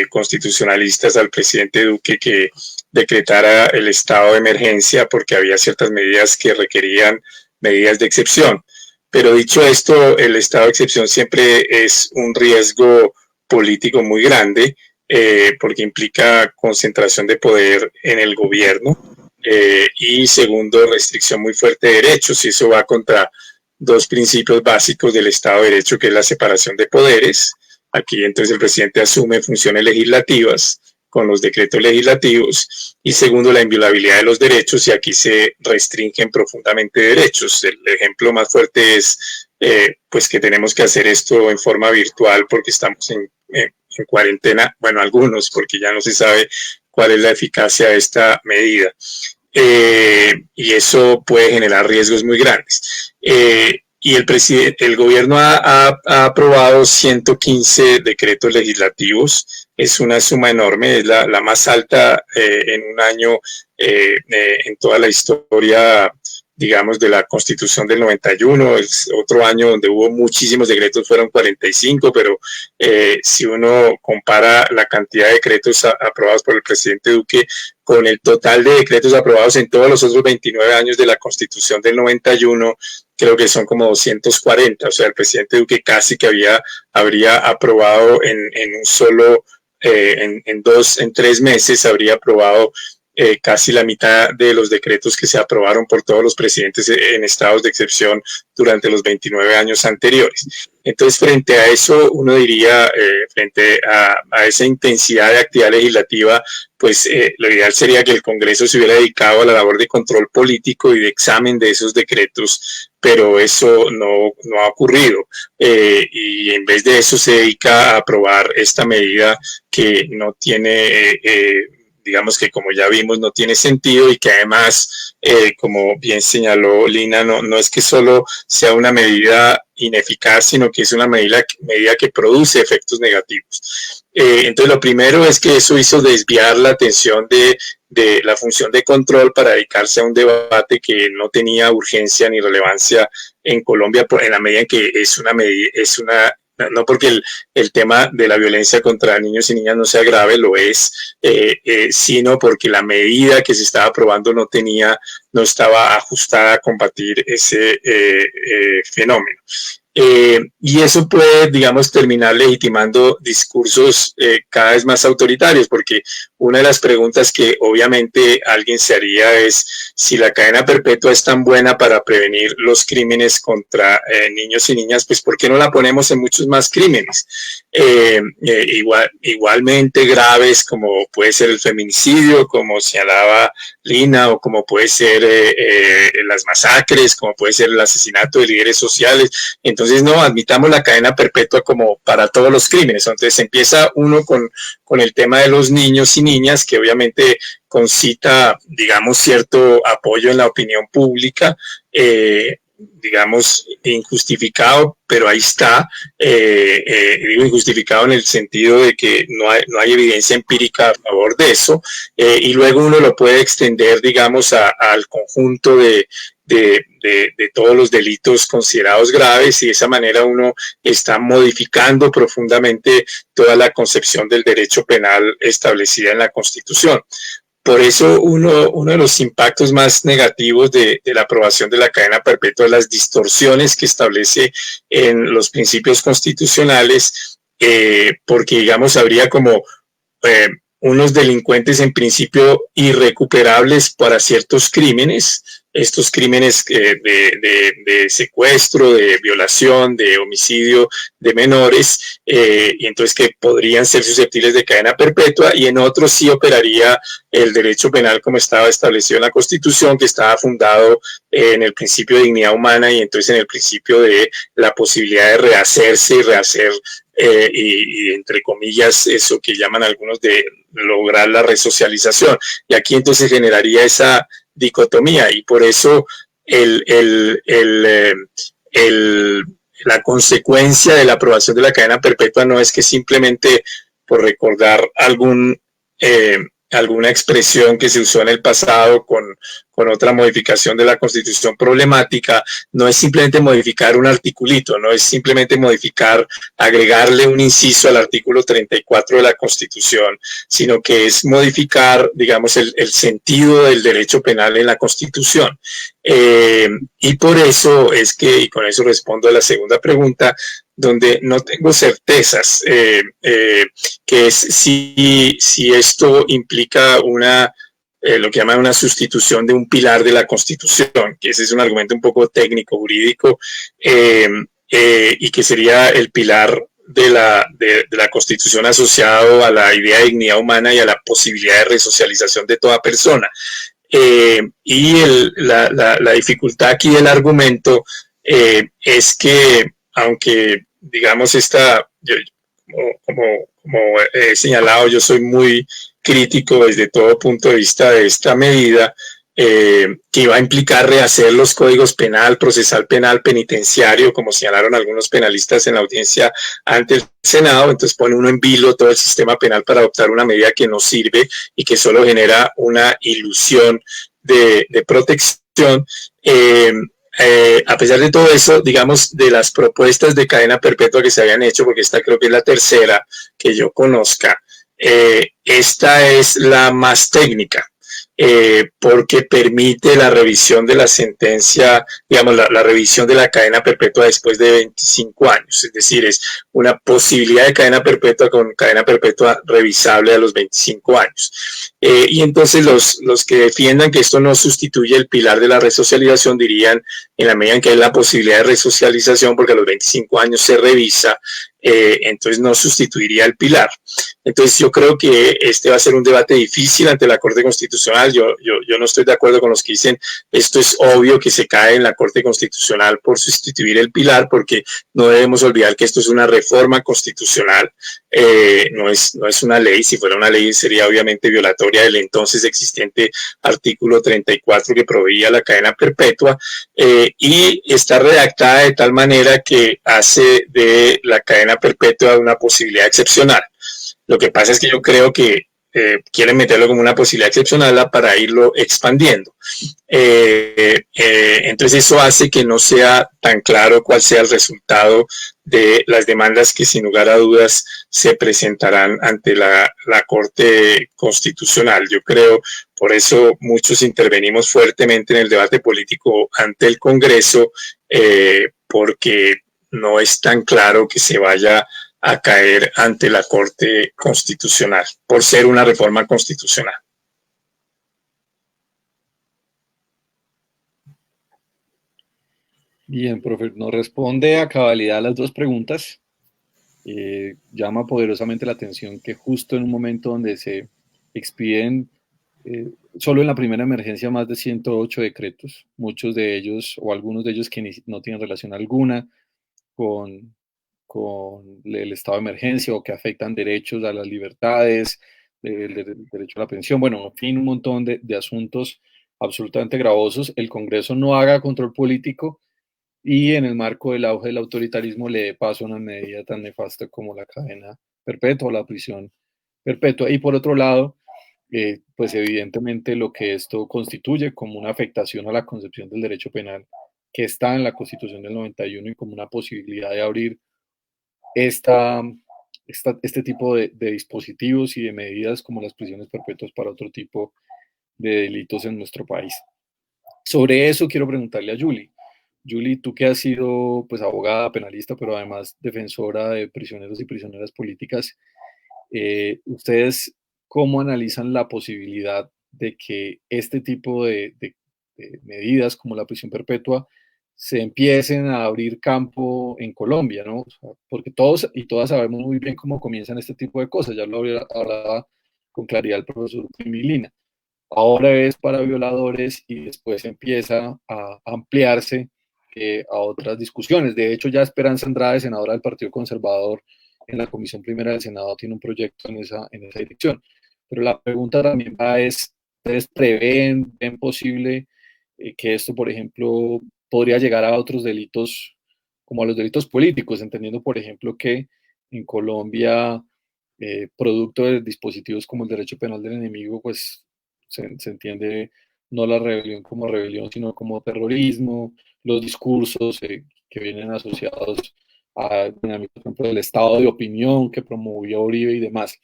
constitucionalistas al presidente Duque que decretara el estado de emergencia porque había ciertas medidas que requerían medidas de excepción. Pero dicho esto, el estado de excepción siempre es un riesgo político muy grande porque implica concentración de poder en el gobierno y segundo, restricción muy fuerte de derechos, y eso va contra dos principios básicos del Estado de Derecho, que es la separación de poderes. Aquí entonces el presidente asume funciones legislativas con los decretos legislativos y segundo, la inviolabilidad de los derechos, y aquí se restringen profundamente derechos. El ejemplo más fuerte es pues que tenemos que hacer esto en forma virtual porque estamos en cuarentena, bueno, algunos, porque ya no se sabe cuál es la eficacia de esta medida. Y eso puede generar riesgos muy grandes. Y el gobierno ha aprobado 115 decretos legislativos. Es una suma enorme, es la más alta en un año en toda la historia, digamos, de la Constitución del 91. Es otro año donde hubo muchísimos decretos, fueron 45, pero si uno compara la cantidad de decretos aprobados por el presidente Duque con el total de decretos aprobados en todos los otros 29 años de la Constitución del 91, creo que son como 240. O sea, el presidente Duque casi que habría aprobado en un solo, en 3 meses, habría aprobado casi la mitad de los decretos que se aprobaron por todos los presidentes en estados de excepción durante los 29 años anteriores. Entonces, frente a eso, uno diría, frente a esa intensidad de actividad legislativa, pues lo ideal sería que el Congreso se hubiera dedicado a la labor de control político y de examen de esos decretos, pero eso no ha ocurrido. Y en vez de eso se dedica a aprobar esta medida que no tiene digamos que, como ya vimos, no tiene sentido y que además, como bien señaló Lina, no es que solo sea una medida ineficaz, sino que es una medida que produce efectos negativos. Entonces, lo primero es que eso hizo desviar la atención de la función de control para dedicarse a un debate que no tenía urgencia ni relevancia en Colombia, en la medida en que no porque el tema de la violencia contra niños y niñas no sea grave, lo es, sino porque la medida que se estaba aprobando no estaba ajustada a combatir ese fenómeno. Y eso puede, digamos, terminar legitimando discursos cada vez más autoritarios, porque una de las preguntas que obviamente alguien se haría es si la cadena perpetua es tan buena para prevenir los crímenes contra niños y niñas, pues ¿por qué no la ponemos en muchos más crímenes? Igualmente graves, como puede ser el feminicidio, como señalaba Lina, o como puede ser las masacres, como puede ser el asesinato de líderes sociales. Entonces no admitamos la cadena perpetua como para todos los crímenes. Entonces empieza uno con el tema de los niños y niñas, que obviamente concita, digamos, cierto apoyo en la opinión pública, digamos, injustificado, pero ahí está. Digo injustificado en el sentido de que no hay evidencia empírica a favor de eso, y luego uno lo puede extender, digamos, al conjunto de todos los delitos considerados graves, y de esa manera uno está modificando profundamente toda la concepción del derecho penal establecida en la Constitución. Por eso uno de los impactos más negativos de la aprobación de la cadena perpetua es las distorsiones que establece en los principios constitucionales, porque, digamos, habría como unos delincuentes en principio irrecuperables para ciertos crímenes, estos crímenes de secuestro, de violación, de homicidio de menores, y entonces que podrían ser susceptibles de cadena perpetua, y en otros sí operaría el derecho penal como estaba establecido en la Constitución, que estaba fundado en el principio de dignidad humana y entonces en el principio de la posibilidad de rehacerse y rehacer, y entre comillas eso que llaman algunos de lograr la resocialización. Y aquí entonces generaría esa dicotomía, y por eso el, el, el, la consecuencia de la aprobación de la cadena perpetua no es que simplemente por recordar alguna expresión que se usó en el pasado con otra modificación de la Constitución problemática, no es simplemente modificar un articulito, no es simplemente modificar, agregarle un inciso al artículo 34 de la Constitución, sino que es modificar, digamos, el sentido del derecho penal en la Constitución. Y por eso es que, y con eso respondo a la segunda pregunta, donde no tengo certezas, que es si esto implica lo que llaman una sustitución de un pilar de la Constitución, que ese es un argumento un poco técnico, jurídico, y que sería el pilar de la Constitución asociado a la idea de dignidad humana y a la posibilidad de resocialización de toda persona. Y la dificultad aquí del argumento es que, aunque digamos como he señalado, yo soy muy crítico desde todo punto de vista de esta medida, que iba a implicar rehacer los códigos penal, procesal penal, penitenciario, como señalaron algunos penalistas en la audiencia ante el Senado. Entonces pone uno en vilo todo el sistema penal para adoptar una medida que no sirve y que solo genera una ilusión de protección. A pesar de todo eso, digamos, de las propuestas de cadena perpetua que se habían hecho, porque esta creo que es la tercera que yo conozca, esta es la más técnica, porque permite la revisión de la sentencia, digamos, la revisión de la cadena perpetua después de 25 años, es decir, es una posibilidad de cadena perpetua con cadena perpetua revisable a los 25 años. Y entonces los que defiendan que esto no sustituye el pilar de la resocialización dirían, en la medida en que hay la posibilidad de resocialización, porque a los 25 años se revisa, entonces no sustituiría el pilar. Entonces yo creo que este va a ser un debate difícil ante la Corte Constitucional. Yo no estoy de acuerdo con los que dicen esto es obvio que se cae en la Corte Constitucional por sustituir el pilar, porque no debemos olvidar que esto es una reforma constitucional, no es una ley. Si fuera una ley sería obviamente violatoria del entonces existente artículo 34 que proveía la cadena perpetua, y está redactada de tal manera que hace de la cadena perpetua una posibilidad excepcional. Lo que pasa es que yo creo que quieren meterlo como una posibilidad excepcional para irlo expandiendo. Entonces eso hace que no sea tan claro cuál sea el resultado de las demandas que sin lugar a dudas se presentarán ante la Corte Constitucional. Yo creo, por eso muchos intervenimos fuertemente en el debate político ante el Congreso, porque no es tan claro que se vaya a caer ante la Corte Constitucional, por ser una reforma constitucional. Bien, profe, nos responde a cabalidad las dos preguntas. Llama poderosamente la atención que justo en un momento donde se expiden solo en la primera emergencia más de 108 decretos, muchos de ellos o algunos de ellos que no tienen relación alguna con el estado de emergencia o que afectan derechos a las libertades, el derecho a la pensión, bueno, en fin, un montón de asuntos absolutamente gravosos. El Congreso no haga control político y en el marco del auge del autoritarismo le dé paso a una medida tan nefasta como la cadena perpetua o la prisión perpetua. Y por otro lado, pues evidentemente lo que esto constituye como una afectación a la concepción del derecho penal que está en la Constitución del 91 y como una posibilidad de abrir este tipo de dispositivos y de medidas como las prisiones perpetuas para otro tipo de delitos en nuestro país. Sobre eso quiero preguntarle a Julie. Julie, tú que has sido pues abogada, penalista, pero además defensora de prisioneros y prisioneras políticas, ¿ustedes cómo analizan la posibilidad de que este tipo de medidas como la prisión perpetua se empiecen a abrir campo en Colombia, ¿no? O sea, porque todos y todas sabemos muy bien cómo comienzan este tipo de cosas, ya lo hablaba con claridad el profesor Milina. Ahora es para violadores y después empieza a ampliarse a otras discusiones. De hecho, ya Esperanza Andrade, senadora del Partido Conservador, en la Comisión Primera del Senado tiene un proyecto en esa dirección. Pero la pregunta también va es, ¿ustedes prevén, ven posible que esto, por ejemplo, podría llegar a otros delitos, como a los delitos políticos, entendiendo, por ejemplo, que en Colombia, producto de dispositivos como el derecho penal del enemigo, pues se entiende no la rebelión como rebelión, sino como terrorismo, los discursos que vienen asociados a dinámicas, por ejemplo, del estado de opinión que promovió Uribe y demás.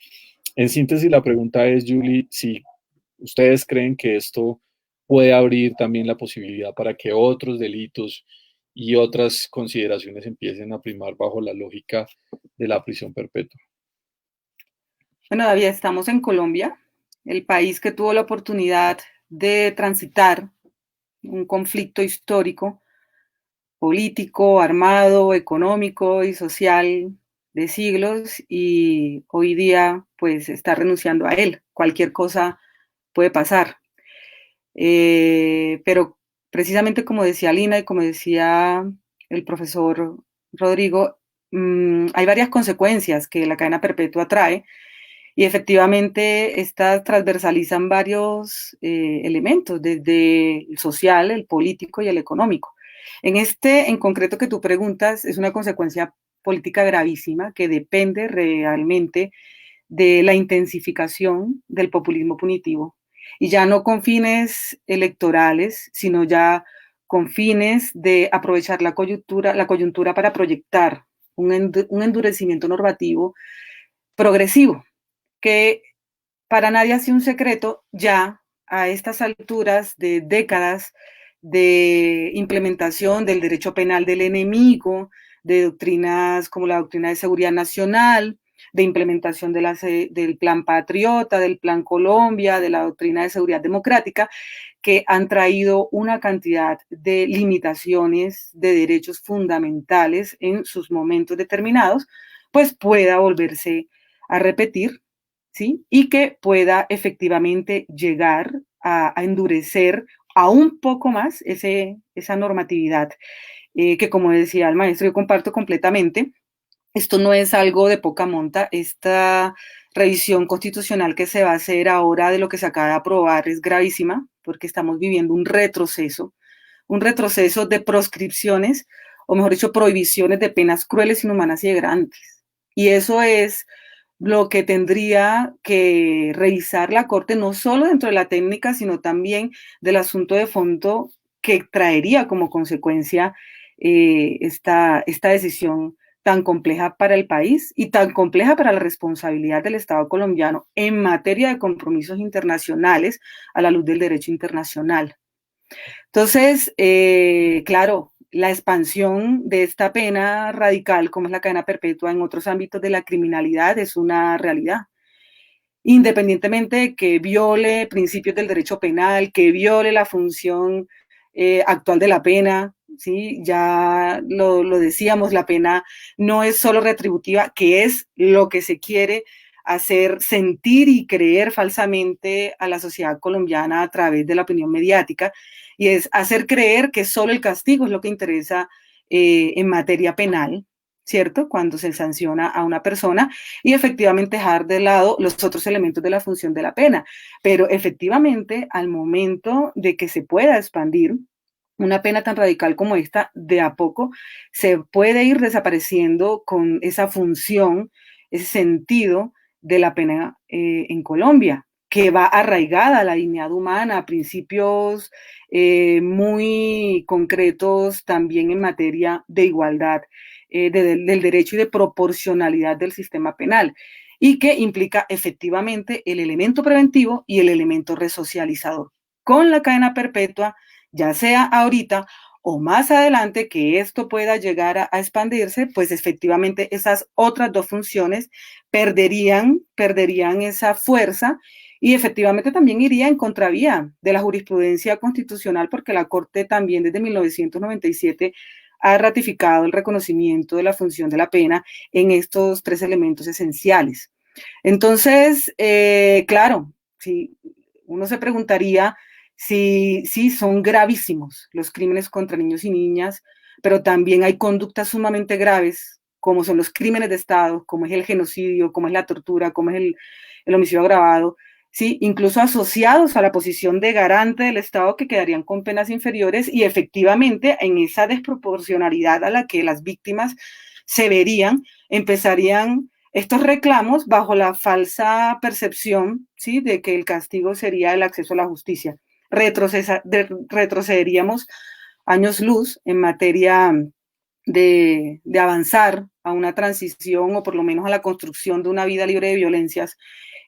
En síntesis, la pregunta es, Julie, si ustedes creen que esto puede abrir también la posibilidad para que otros delitos y otras consideraciones empiecen a primar bajo la lógica de la prisión perpetua. Bueno, David, estamos en Colombia, el país que tuvo la oportunidad de transitar un conflicto histórico, político, armado, económico y social de siglos, y hoy día pues está renunciando a él. Cualquier cosa puede pasar. Pero precisamente como decía Lina y como decía el profesor Rodrigo, hay varias consecuencias que la cadena perpetua trae, y efectivamente estas transversalizan varios elementos, desde el social, el político y el económico. En concreto que tú preguntas, es una consecuencia política gravísima que depende realmente de la intensificación del populismo punitivo, y ya no con fines electorales, sino ya con fines de aprovechar la coyuntura para proyectar un endurecimiento normativo progresivo, que para nadie ha sido un secreto ya a estas alturas de décadas de implementación del derecho penal del enemigo, de doctrinas como la doctrina de seguridad nacional, de implementación del Plan Patriota, del Plan Colombia, de la doctrina de seguridad democrática, que han traído una cantidad de limitaciones de derechos fundamentales en sus momentos determinados, pues pueda volverse a repetir, ¿sí? Y que pueda efectivamente llegar a endurecer aún poco más esa normatividad, que como decía el maestro, yo comparto completamente. Esto no es algo de poca monta. Esta revisión constitucional que se va a hacer ahora de lo que se acaba de aprobar es gravísima, porque estamos viviendo un retroceso de proscripciones, o mejor dicho, prohibiciones de penas crueles, inhumanas y degradantes. Y eso es lo que tendría que revisar la Corte, no solo dentro de la técnica, sino también del asunto de fondo que traería como consecuencia esta decisión tan compleja para el país y tan compleja para la responsabilidad del Estado colombiano en materia de compromisos internacionales a la luz del derecho internacional. Entonces, claro, la expansión de esta pena radical, como es la cadena perpetua en otros ámbitos de la criminalidad, es una realidad. Independientemente de que viole principios del derecho penal, que viole la función actual de la pena, ¿sí? Ya lo decíamos, la pena no es solo retributiva, que es lo que se quiere hacer sentir y creer falsamente a la sociedad colombiana a través de la opinión mediática, y es hacer creer que solo el castigo es lo que interesa en materia penal, ¿cierto? Cuando se sanciona a una persona, y efectivamente dejar de lado los otros elementos de la función de la pena. Pero efectivamente, al momento de que se pueda expandir una pena tan radical como esta, de a poco se puede ir desapareciendo con esa función, ese sentido de la pena en Colombia, que va arraigada a la dignidad humana, a principios muy concretos también en materia de igualdad, del derecho y de proporcionalidad del sistema penal, y que implica efectivamente el elemento preventivo y el elemento resocializador. Con la cadena perpetua, ya sea ahorita o más adelante que esto pueda llegar a expandirse, pues efectivamente esas otras dos funciones perderían esa fuerza, y efectivamente también iría en contravía de la jurisprudencia constitucional, porque la Corte también desde 1997 ha ratificado el reconocimiento de la función de la pena en estos tres elementos esenciales. Entonces, claro, si uno se preguntaría si son gravísimos los crímenes contra niños y niñas, pero también hay conductas sumamente graves, como son los crímenes de Estado, como es el genocidio, como es la tortura, como es el homicidio agravado. ¿sí? Incluso asociados a la posición de garante del Estado, que quedarían con penas inferiores, y efectivamente en esa desproporcionalidad a la que las víctimas se verían, empezarían estos reclamos bajo la falsa percepción, ¿sí?, de que el castigo sería el acceso a la justicia. Retrocederíamos años luz en materia de avanzar a una transición, o por lo menos a la construcción de una vida libre de violencias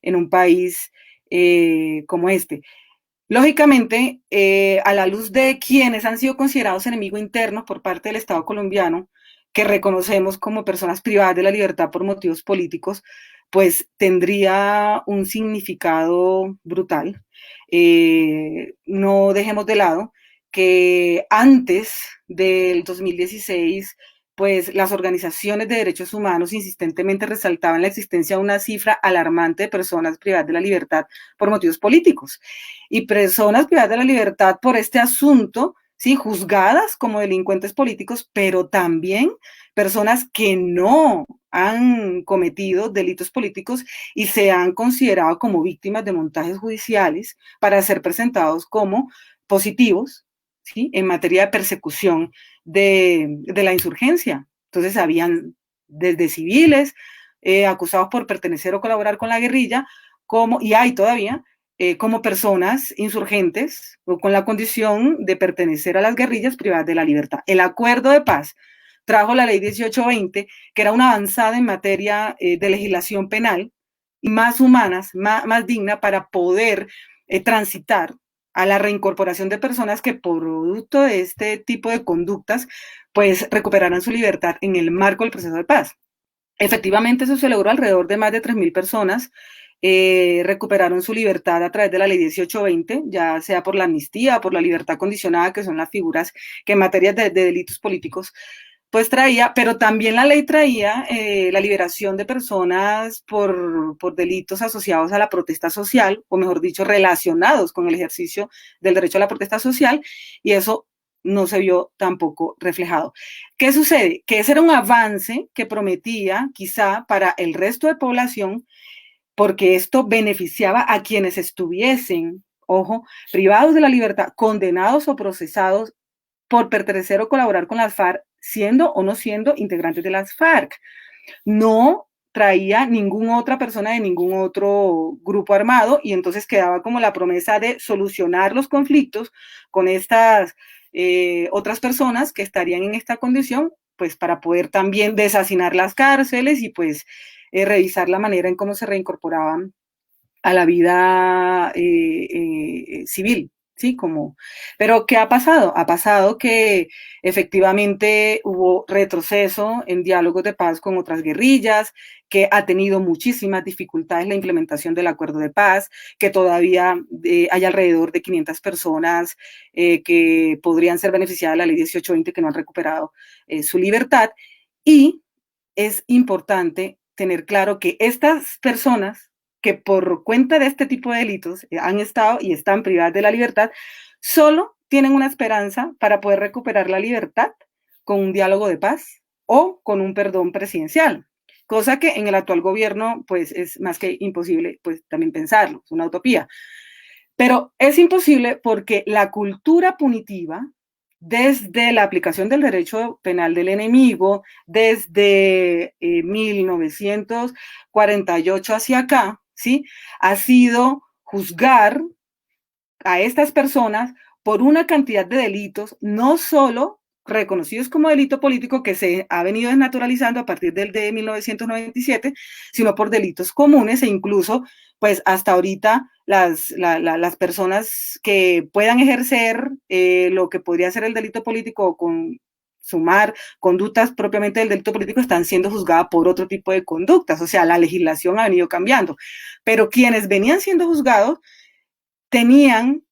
en un país como este. Lógicamente, a la luz de quienes han sido considerados enemigos internos por parte del Estado colombiano, que reconocemos como personas privadas de la libertad por motivos políticos, pues tendría un significado brutal. No dejemos de lado que antes del 2016, pues las organizaciones de derechos humanos insistentemente resaltaban la existencia de una cifra alarmante de personas privadas de la libertad por motivos políticos, y personas privadas de la libertad por este asunto, ¿sí?, juzgadas como delincuentes políticos, pero también personas que no han cometido delitos políticos y se han considerado como víctimas de montajes judiciales para ser presentados como positivos, ¿sí?, en materia de persecución de la insurgencia. Entonces habían desde civiles acusados por pertenecer o colaborar con la guerrilla, y hay todavía como personas insurgentes o con la condición de pertenecer a las guerrillas privadas de la libertad. El acuerdo de paz trajo la ley 1820, que era una avanzada en materia de legislación penal y más humanas, más digna, para poder transitar a la reincorporación de personas que por producto de este tipo de conductas pues recuperarán su libertad en el marco del proceso de paz. Efectivamente, eso se logró. Alrededor de más de 3.000 personas recuperaron su libertad a través de la ley 1820, ya sea por la amnistía o por la libertad condicionada, que son las figuras que en materia de delitos políticos pues traía, pero también la ley traía la liberación de personas por delitos asociados a la protesta social, o mejor dicho, relacionados con el ejercicio del derecho a la protesta social, y eso no se vio tampoco reflejado. ¿Qué sucede? Que ese era un avance que prometía quizá para el resto de población, porque esto beneficiaba a quienes estuviesen, ojo, privados de la libertad, condenados o procesados por pertenecer o colaborar con las FARC, siendo o no siendo integrantes de las FARC. No traía ninguna otra persona de ningún otro grupo armado, y entonces quedaba como la promesa de solucionar los conflictos con estas otras personas que estarían en esta condición, pues para poder también deshacinar las cárceles y pues revisar la manera en cómo se reincorporaban a la vida civil. Sí, pero ¿qué ha pasado? Ha pasado que efectivamente hubo retroceso en diálogos de paz con otras guerrillas, que ha tenido muchísimas dificultades la implementación del acuerdo de paz, que todavía hay alrededor de 500 personas que podrían ser beneficiadas de la ley 1820 que no han recuperado su libertad. Y es importante tener claro que estas personas que por cuenta de este tipo de delitos han estado y están privadas de la libertad, solo tienen una esperanza para poder recuperar la libertad con un diálogo de paz o con un perdón presidencial, cosa que en el actual gobierno pues es más que imposible pues también pensarlo, es una utopía. Pero es imposible porque la cultura punitiva, desde la aplicación del derecho penal del enemigo, desde 1948 hacia acá, ¿sí?, ha sido juzgar a estas personas por una cantidad de delitos, no solo reconocidos como delito político, que se ha venido desnaturalizando a partir del de 1997, sino por delitos comunes, e incluso, pues hasta ahorita, las personas que puedan ejercer lo que podría ser el delito político con sumar conductas propiamente del delito político están siendo juzgadas por otro tipo de conductas. O sea, la legislación ha venido cambiando, pero quienes venían siendo juzgados tenían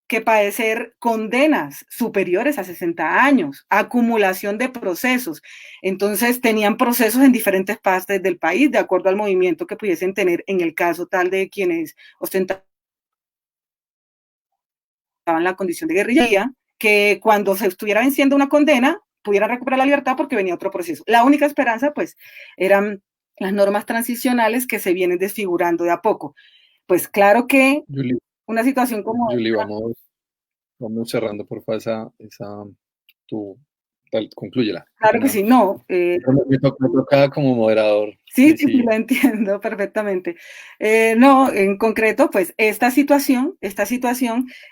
que padecer condenas superiores a 60 años, acumulación de procesos. Entonces tenían procesos en diferentes partes del país, de acuerdo al movimiento que pudiesen tener, en el caso tal de quienes ostentaban la condición de guerrilla, que cuando se estuviera venciendo una condena, pudieran recuperar la libertad porque venía otro proceso. La única esperanza, pues, eran las normas transicionales que se vienen desfigurando de a poco. pues claro que Julie, una situación como Julie, esta, vamos cerrando, por favor, tu, conclúyela, qué claro que pena. sí, no, Me toca como moderador. sí, Sí, sí, sí, sí. lo entiendo perfectamente. No, en concreto, pues esta situación,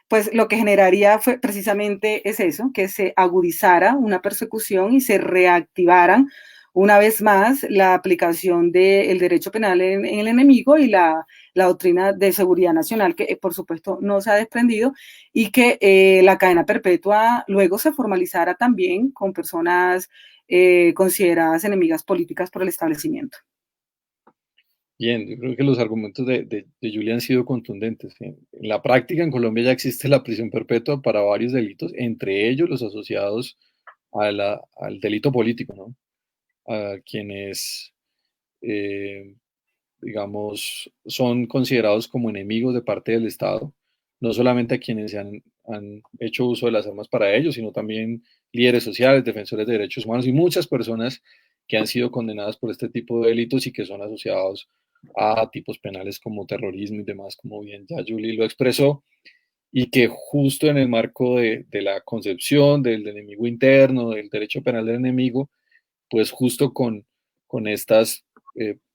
pues lo que generaría fue precisamente es eso, que se agudizara una persecución y se reactivaran una vez más la aplicación del derecho penal en el enemigo y la doctrina de seguridad nacional, que por supuesto no se ha desprendido, y que la cadena perpetua luego se formalizara también con personas consideradas enemigas políticas por el establecimiento. Bien, yo creo que los argumentos de Julia han sido contundentes. En la práctica, en Colombia ya existe la prisión perpetua para varios delitos, entre ellos los asociados al delito político, ¿no? A quienes, eh, digamos, son considerados como enemigos de parte del Estado, no solamente a quienes han hecho uso de las armas para ello, sino también líderes sociales, defensores de derechos humanos y muchas personas que han sido condenadas por este tipo de delitos y que son asociados a tipos penales como terrorismo y demás, como bien ya Julie lo expresó, y que justo en el marco de la concepción del enemigo interno, del derecho penal del enemigo, pues justo con estas,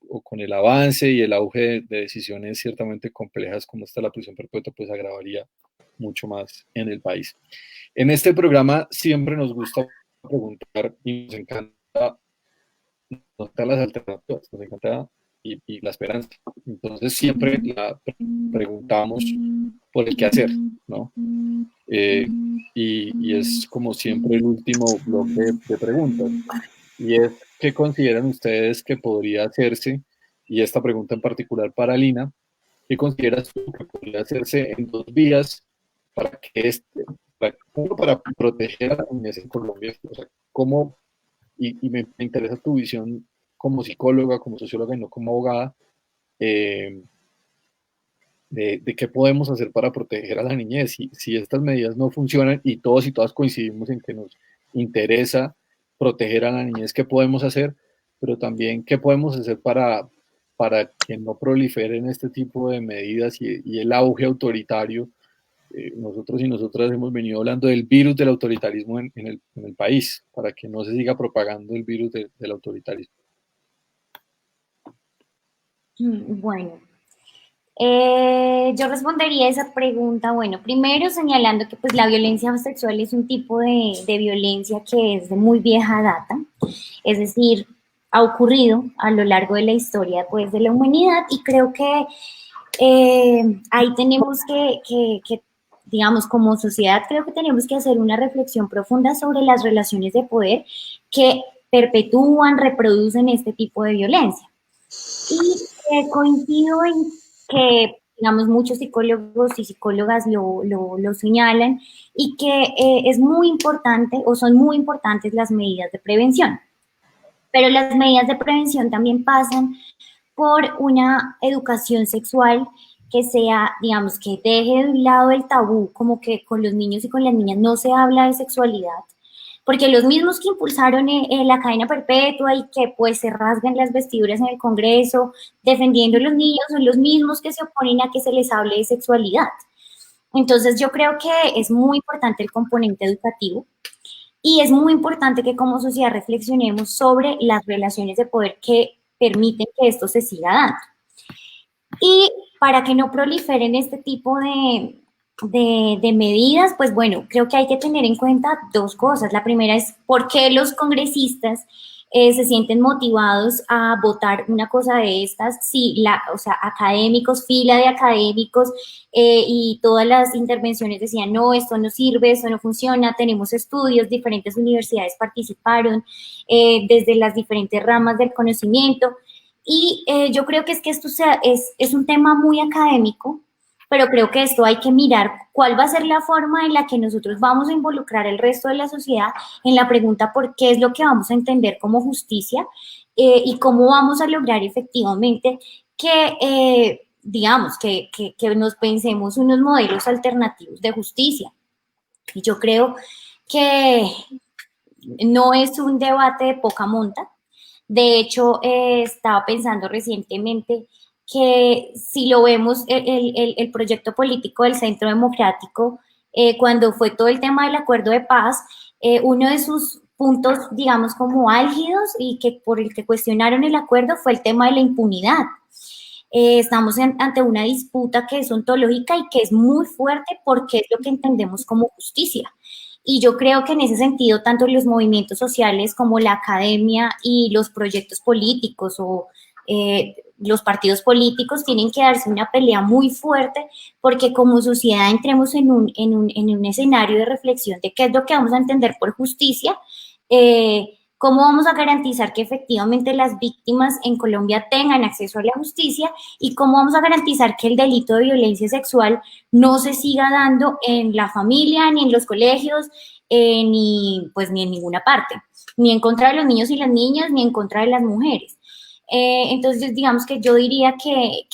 o con el avance y el auge de decisiones ciertamente complejas como esta la prisión perpetua, pues agravaría mucho más en el país. En este programa siempre nos gusta preguntar y nos encanta las alternativas, nos encanta y la esperanza. Entonces siempre preguntamos por el qué hacer, ¿no? Eh, y es como siempre el último bloque de preguntas. Y es, ¿qué consideran ustedes que podría hacerse? Y esta pregunta en particular para Lina, ¿qué consideras tú que podría hacerse en 2 vías para que uno, para proteger a la niñez en Colombia? O sea, ¿cómo, y me interesa tu visión como psicóloga, como socióloga y no como abogada, eh, de qué podemos hacer para proteger a la niñez? Si estas medidas no funcionan y todos y todas coincidimos en que nos interesa proteger a la niñez, ¿qué podemos hacer? Pero también, ¿qué podemos hacer para que no proliferen este tipo de medidas y el auge autoritario? Nosotros y nosotras hemos venido hablando del virus del autoritarismo en el país, para que no se siga propagando el virus del autoritarismo. Bueno, yo respondería a esa pregunta, bueno, primero señalando que pues la violencia sexual es un tipo de violencia que es de muy vieja data, es decir, ha ocurrido a lo largo de la historia pues de la humanidad y creo que ahí tenemos que, digamos, como sociedad creo que tenemos que hacer una reflexión profunda sobre las relaciones de poder que perpetúan, reproducen este tipo de violencia. Y coincido en que, digamos, muchos psicólogos y psicólogas lo señalan y que es muy importante o son muy importantes las medidas de prevención. Pero las medidas de prevención también pasan por una educación sexual que sea, digamos, que deje de un lado el tabú, como que con los niños y con las niñas no se habla de sexualidad, porque los mismos que impulsaron la cadena perpetua y que pues se rasgan las vestiduras en el Congreso defendiendo a los niños son los mismos que se oponen a que se les hable de sexualidad. Entonces yo creo que es muy importante el componente educativo y es muy importante que como sociedad reflexionemos sobre las relaciones de poder que permiten que esto se siga dando. Y para que no proliferen este tipo de medidas, pues bueno, creo que hay que tener en cuenta dos cosas. La primera es por qué los congresistas se sienten motivados a votar una cosa de estas, sí, o sea, académicos, fila de académicos y todas las intervenciones decían, no, esto no sirve, esto no funciona, tenemos estudios, diferentes universidades participaron desde las diferentes ramas del conocimiento y yo creo que esto es un tema muy académico, pero creo que esto hay que mirar cuál va a ser la forma en la que nosotros vamos a involucrar el resto de la sociedad en la pregunta por qué es lo que vamos a entender como justicia y cómo vamos a lograr efectivamente que, digamos, que nos pensemos unos modelos alternativos de justicia. Y yo creo que no es un debate de poca monta. De hecho, estaba pensando recientemente que si lo vemos, el proyecto político del Centro Democrático, cuando fue todo el tema del acuerdo de paz, uno de sus puntos, digamos, como álgidos y que por el que cuestionaron el acuerdo fue el tema de la impunidad. Estamos ante una disputa que es ontológica y que es muy fuerte porque es lo que entendemos como justicia. Y yo creo que en ese sentido, tanto los movimientos sociales como la academia y los proyectos políticos o los partidos políticos tienen que darse una pelea muy fuerte porque como sociedad entremos en un escenario de reflexión de qué es lo que vamos a entender por justicia, cómo vamos a garantizar que efectivamente las víctimas en Colombia tengan acceso a la justicia y cómo vamos a garantizar que el delito de violencia sexual no se siga dando en la familia, ni en los colegios, ni en ninguna parte, ni en contra de los niños y las niñas, ni en contra de las mujeres. Entonces, digamos que yo diría que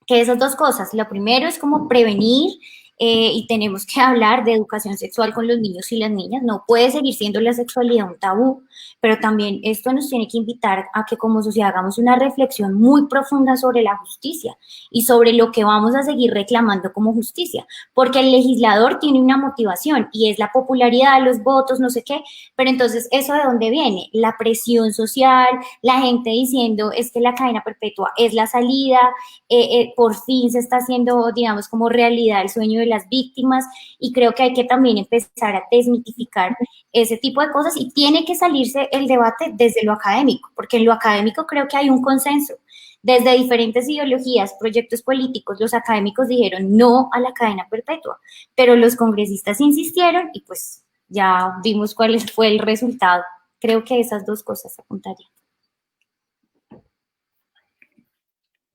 esas dos cosas. Lo primero es como prevenir y tenemos que hablar de educación sexual con los niños y las niñas. No puede seguir siendo la sexualidad un tabú, pero también esto nos tiene que invitar a que como sociedad hagamos una reflexión muy profunda sobre la justicia y sobre lo que vamos a seguir reclamando como justicia, porque el legislador tiene una motivación y es la popularidad, los votos, no sé qué, pero entonces ¿eso de dónde viene? La presión social, la gente diciendo es que la cadena perpetua es la salida, por fin se está haciendo, digamos, como realidad el sueño de las víctimas y creo que hay que también empezar a desmitificar ese tipo de cosas y tiene que salirse el debate desde lo académico, porque en lo académico creo que hay un consenso. Desde diferentes ideologías, proyectos políticos, los académicos dijeron no a la cadena perpetua, pero los congresistas insistieron y pues ya vimos cuál fue el resultado. Creo que esas dos cosas apuntarían.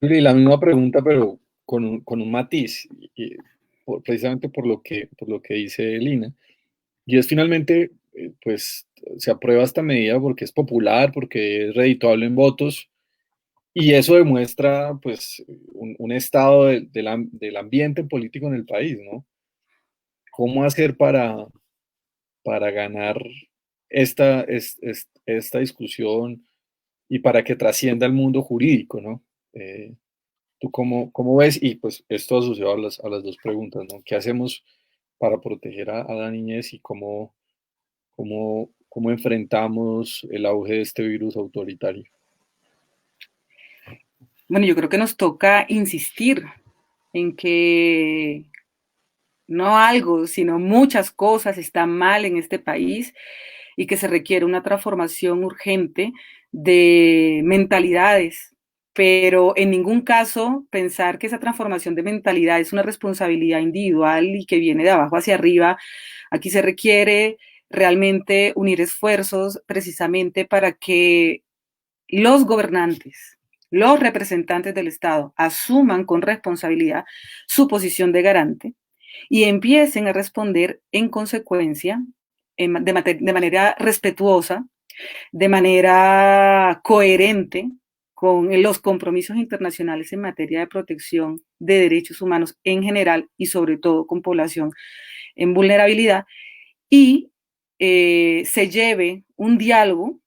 Y la misma pregunta, pero con un matiz, precisamente por lo que dice Lina. Y es finalmente, pues se aprueba esta medida porque es popular, porque es redituable en votos, y eso demuestra pues un estado del ambiente político en el país, ¿no? ¿Cómo hacer para ganar esta discusión y para que trascienda el mundo jurídico, ¿no? ¿Tú cómo ves? Y pues esto asociado a las dos preguntas, ¿no? ¿Qué hacemos para proteger a la niñez y cómo enfrentamos el auge de este virus autoritario? Bueno, yo creo que nos toca insistir en que no algo, sino muchas cosas están mal en este país y que se requiere una transformación urgente de mentalidades, pero en ningún caso pensar que esa transformación de mentalidad es una responsabilidad individual y que viene de abajo hacia arriba. Aquí se requiere realmente unir esfuerzos precisamente para que los gobernantes, los representantes del Estado asuman con responsabilidad su posición de garante y empiecen a responder en consecuencia, de manera respetuosa, de manera coherente con los compromisos internacionales en materia de protección de derechos humanos en general y sobre todo con población en vulnerabilidad y se lleve un diálogo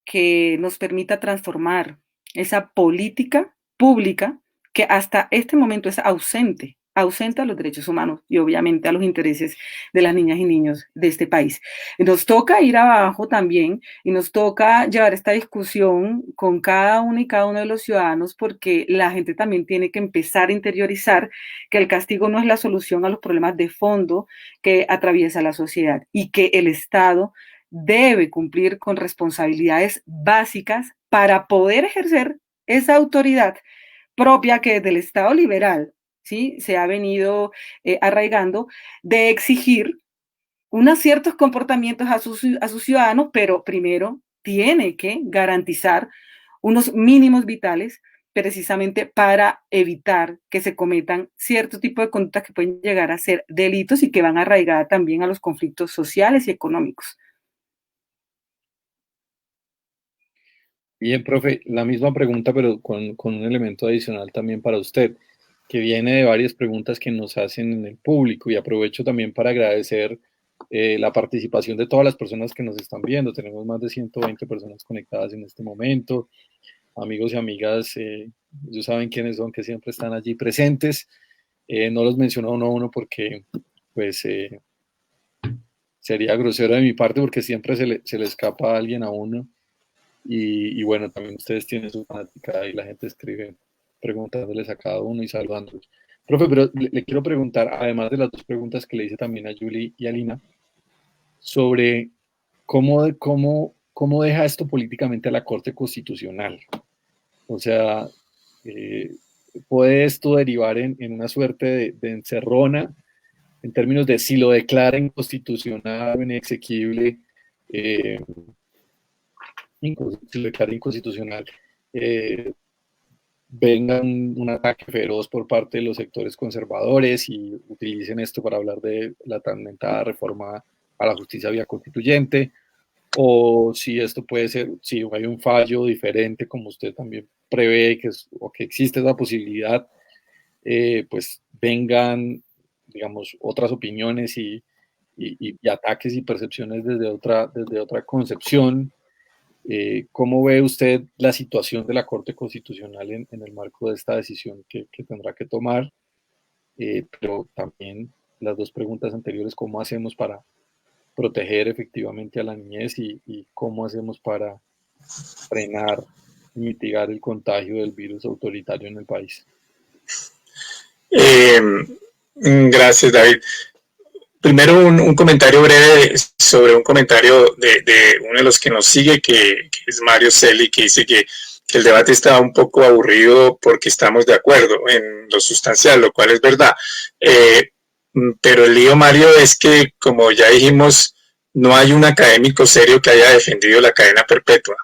que nos permita transformar esa política pública que hasta este momento es ausente a los derechos humanos y obviamente a los intereses de las niñas y niños de este país. Nos toca ir abajo también y nos toca llevar esta discusión con cada uno y cada uno de los ciudadanos porque la gente también tiene que empezar a interiorizar que el castigo no es la solución a los problemas de fondo que atraviesa la sociedad y que el Estado debe cumplir con responsabilidades básicas para poder ejercer esa autoridad propia que desde el Estado liberal, ¿sí?, se ha venido arraigando, de exigir unos ciertos comportamientos a sus ciudadanos, pero primero tiene que garantizar unos mínimos vitales precisamente para evitar que se cometan cierto tipo de conductas que pueden llegar a ser delitos y que van arraigadas también a los conflictos sociales y económicos. Bien, profe, la misma pregunta, pero con un elemento adicional también para usted, que viene de varias preguntas que nos hacen en el público y aprovecho también para agradecer la participación de todas las personas que nos están viendo. Tenemos más de 120 personas conectadas en este momento, amigos y amigas ellos saben quiénes son, que siempre están allí presentes. No los menciono uno a uno porque pues sería grosero de mi parte, porque siempre se le escapa a alguien a uno. Y bueno, también ustedes tienen su fanática y la gente escribe preguntándoles a cada uno y saludándolos. Profe, pero le quiero preguntar, además de las dos preguntas que le hice también a Julie y a Lina, sobre cómo deja esto políticamente a la Corte Constitucional. O sea, ¿puede esto derivar en una suerte de encerrona en términos de si lo declara inconstitucional o inexequible? Si lo declara inconstitucional, venga un ataque feroz por parte de los sectores conservadores y utilicen esto para hablar de la tan mentada reforma a la justicia vía constituyente, o si esto puede ser, si hay un fallo diferente, como usted también prevé, o que existe esa posibilidad, pues vengan, digamos, otras opiniones y ataques y percepciones desde otra concepción. ¿Cómo ve usted la situación de la Corte Constitucional en el marco de esta decisión que tendrá que tomar? Pero también las dos preguntas anteriores, ¿cómo hacemos para proteger efectivamente a la niñez y cómo hacemos para frenar y mitigar el contagio del virus autoritario en el país? Gracias, David. Primero un comentario breve sobre un comentario de uno de los que nos sigue, que es Mario Celi, que dice que el debate está un poco aburrido porque estamos de acuerdo en lo sustancial, lo cual es verdad. Pero el lío, Mario, es que, como ya dijimos, no hay un académico serio que haya defendido la cadena perpetua.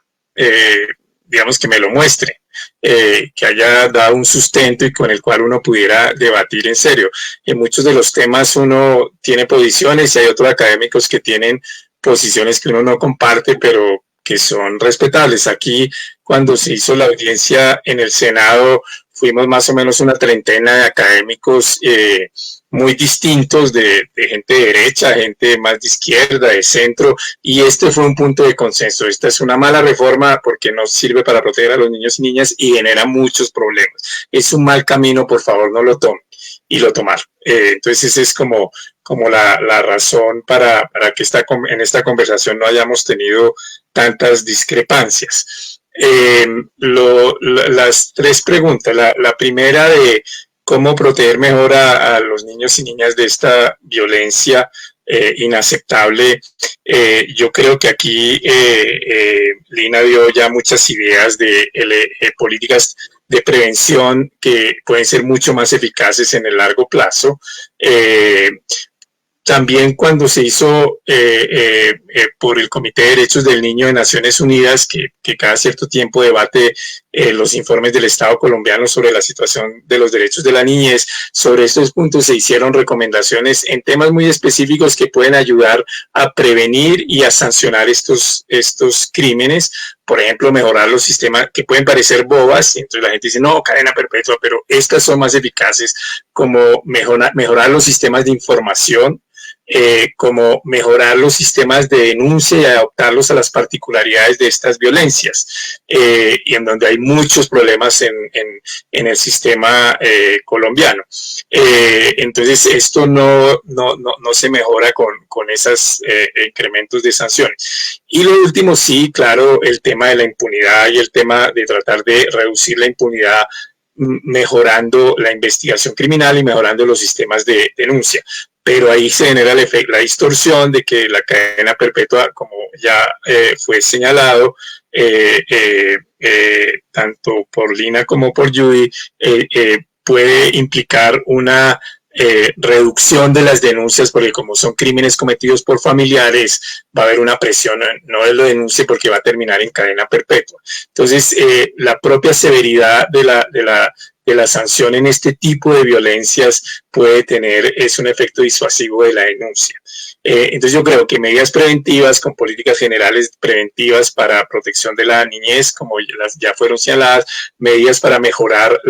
Digamos, que me lo muestre. Que haya dado un sustento y con el cual uno pudiera debatir en serio. En muchos de los temas uno tiene posiciones y hay otros académicos que tienen posiciones que uno no comparte, pero que son respetables. Aquí, cuando se hizo la audiencia en el Senado, fuimos más o menos una treintena de académicos muy distintos, de gente de derecha, gente más de izquierda, de centro, y este fue un punto de consenso. Esta es una mala reforma porque no sirve para proteger a los niños y niñas y genera muchos problemas. Es un mal camino, por favor, no lo tomen. Y lo tomaron. Entonces esa es como la razón para que en esta conversación no hayamos tenido tantas discrepancias. Las tres preguntas. La primera de cómo proteger mejor a los niños y niñas de esta violencia inaceptable. Yo creo que aquí Lina dio ya muchas ideas de políticas de prevención que pueden ser mucho más eficaces en el largo plazo. También cuando se hizo por el Comité de Derechos del Niño de Naciones Unidas, que cada cierto tiempo debate los informes del Estado colombiano sobre la situación de los derechos de la niñez, sobre estos puntos se hicieron recomendaciones en temas muy específicos que pueden ayudar a prevenir y a sancionar estos crímenes. Por ejemplo, mejorar los sistemas que pueden parecer bobas, entonces la gente dice, no, cadena perpetua, pero estas son más eficaces, como mejorar los sistemas de información, como mejorar los sistemas de denuncia y adaptarlos a las particularidades de estas violencias, y en donde hay muchos problemas en el sistema colombiano. Entonces, esto no se mejora con esos incrementos de sanciones. Y lo último, sí, claro, el tema de la impunidad y el tema de tratar de reducir la impunidad, mejorando la investigación criminal y mejorando los sistemas de denuncia. Pero ahí se genera la distorsión de que la cadena perpetua, como ya fue señalado, tanto por Lina como por Judy, puede implicar una reducción de las denuncias, porque como son crímenes cometidos por familiares, va a haber una presión, no lo denuncie porque va a terminar en cadena perpetua. Entonces, la propia severidad de la sanción en este tipo de violencias es un efecto disuasivo de la denuncia. Entonces yo creo que medidas preventivas con políticas generales preventivas para protección de la niñez, como ya fueron señaladas, medidas para mejorar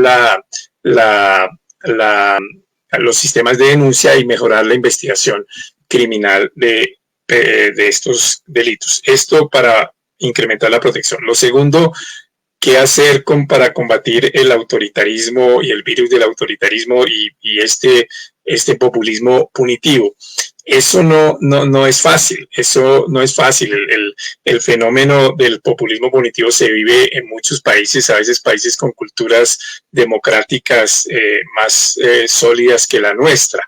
los sistemas de denuncia y mejorar la investigación criminal de estos delitos. Esto para incrementar la protección. Lo segundo, qué hacer para combatir el autoritarismo y el virus del autoritarismo y este populismo punitivo. Eso no es fácil, eso no es fácil. El fenómeno del populismo punitivo se vive en muchos países, a veces países con culturas democráticas más sólidas que la nuestra.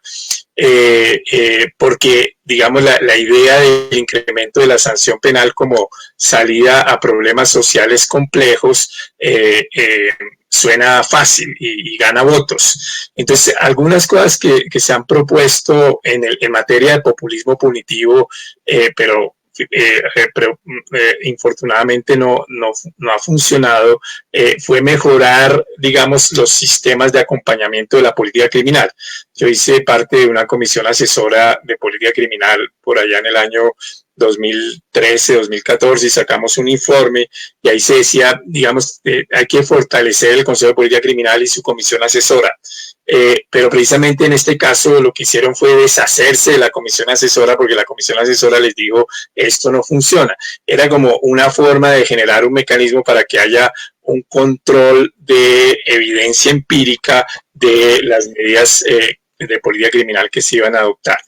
Porque, digamos, la idea del incremento de la sanción penal como salida a problemas sociales complejos suena fácil y gana votos. Entonces, algunas cosas que se han propuesto en materia de populismo punitivo, pero infortunadamente no ha funcionado, fue mejorar, digamos, los sistemas de acompañamiento de la política criminal. Yo hice parte de una comisión asesora de política criminal por allá en el año 2013, 2014, y sacamos un informe y ahí se decía, digamos, hay que fortalecer el Consejo de Política Criminal y su comisión asesora. Pero precisamente en este caso lo que hicieron fue deshacerse de la comisión asesora, porque la comisión asesora les dijo, esto no funciona. Era como una forma de generar un mecanismo para que haya un control de evidencia empírica de las medidas de política criminal que se iban a adoptar.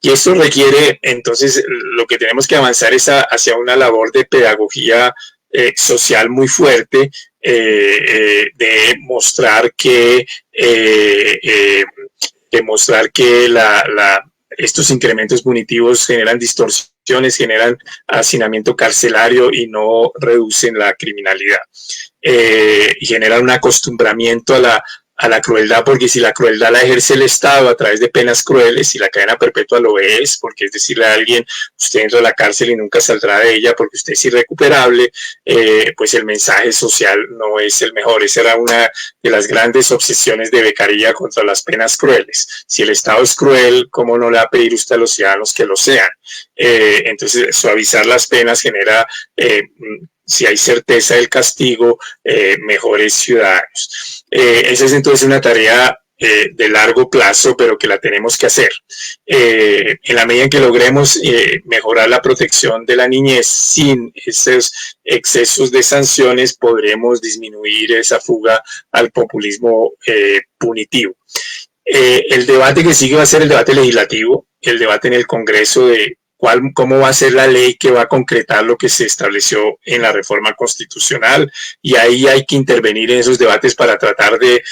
Y esto requiere, entonces, lo que tenemos que avanzar es hacia una labor de pedagogía social muy fuerte, de mostrar que estos incrementos punitivos generan distorsiones, generan hacinamiento carcelario y no reducen la criminalidad. Y generan un acostumbramiento a la crueldad, porque si la crueldad la ejerce el Estado a través de penas crueles, y la cadena perpetua lo es, porque es decirle a alguien, usted entra a la cárcel y nunca saldrá de ella porque usted es irrecuperable, pues el mensaje social no es el mejor. Esa era una de las grandes obsesiones de Beccaria contra las penas crueles. Si el Estado es cruel, ¿cómo no le va a pedir usted a los ciudadanos que lo sean? Entonces, suavizar las penas genera, si hay certeza del castigo, mejores ciudadanos. Esa es entonces una tarea de largo plazo, pero que la tenemos que hacer. En la medida en que logremos mejorar la protección de la niñez sin esos excesos de sanciones, podremos disminuir esa fuga al populismo punitivo. El debate que sigue va a ser el debate legislativo, el debate en el Congreso de cómo va a ser la ley que va a concretar lo que se estableció en la reforma constitucional, y ahí hay que intervenir en esos debates para tratar de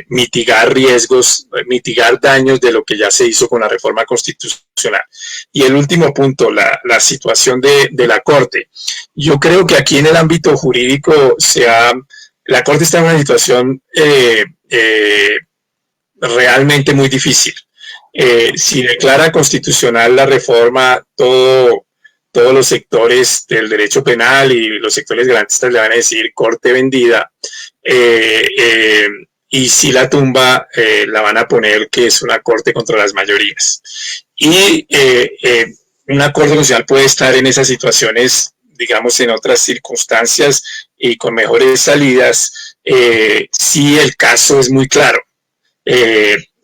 mitigar riesgos, mitigar daños de lo que ya se hizo con la reforma constitucional. Y el último punto, la situación de la Corte. Yo creo que aquí en el ámbito jurídico la Corte está en una situación realmente muy difícil. Si declara constitucional la reforma, todos los sectores del derecho penal y los sectores garantistas le van a decir corte vendida, y si la tumba, la van a poner que es una corte contra las mayorías. Y una corte constitucional puede estar en esas situaciones, digamos, en otras circunstancias y con mejores salidas, si el caso es muy claro.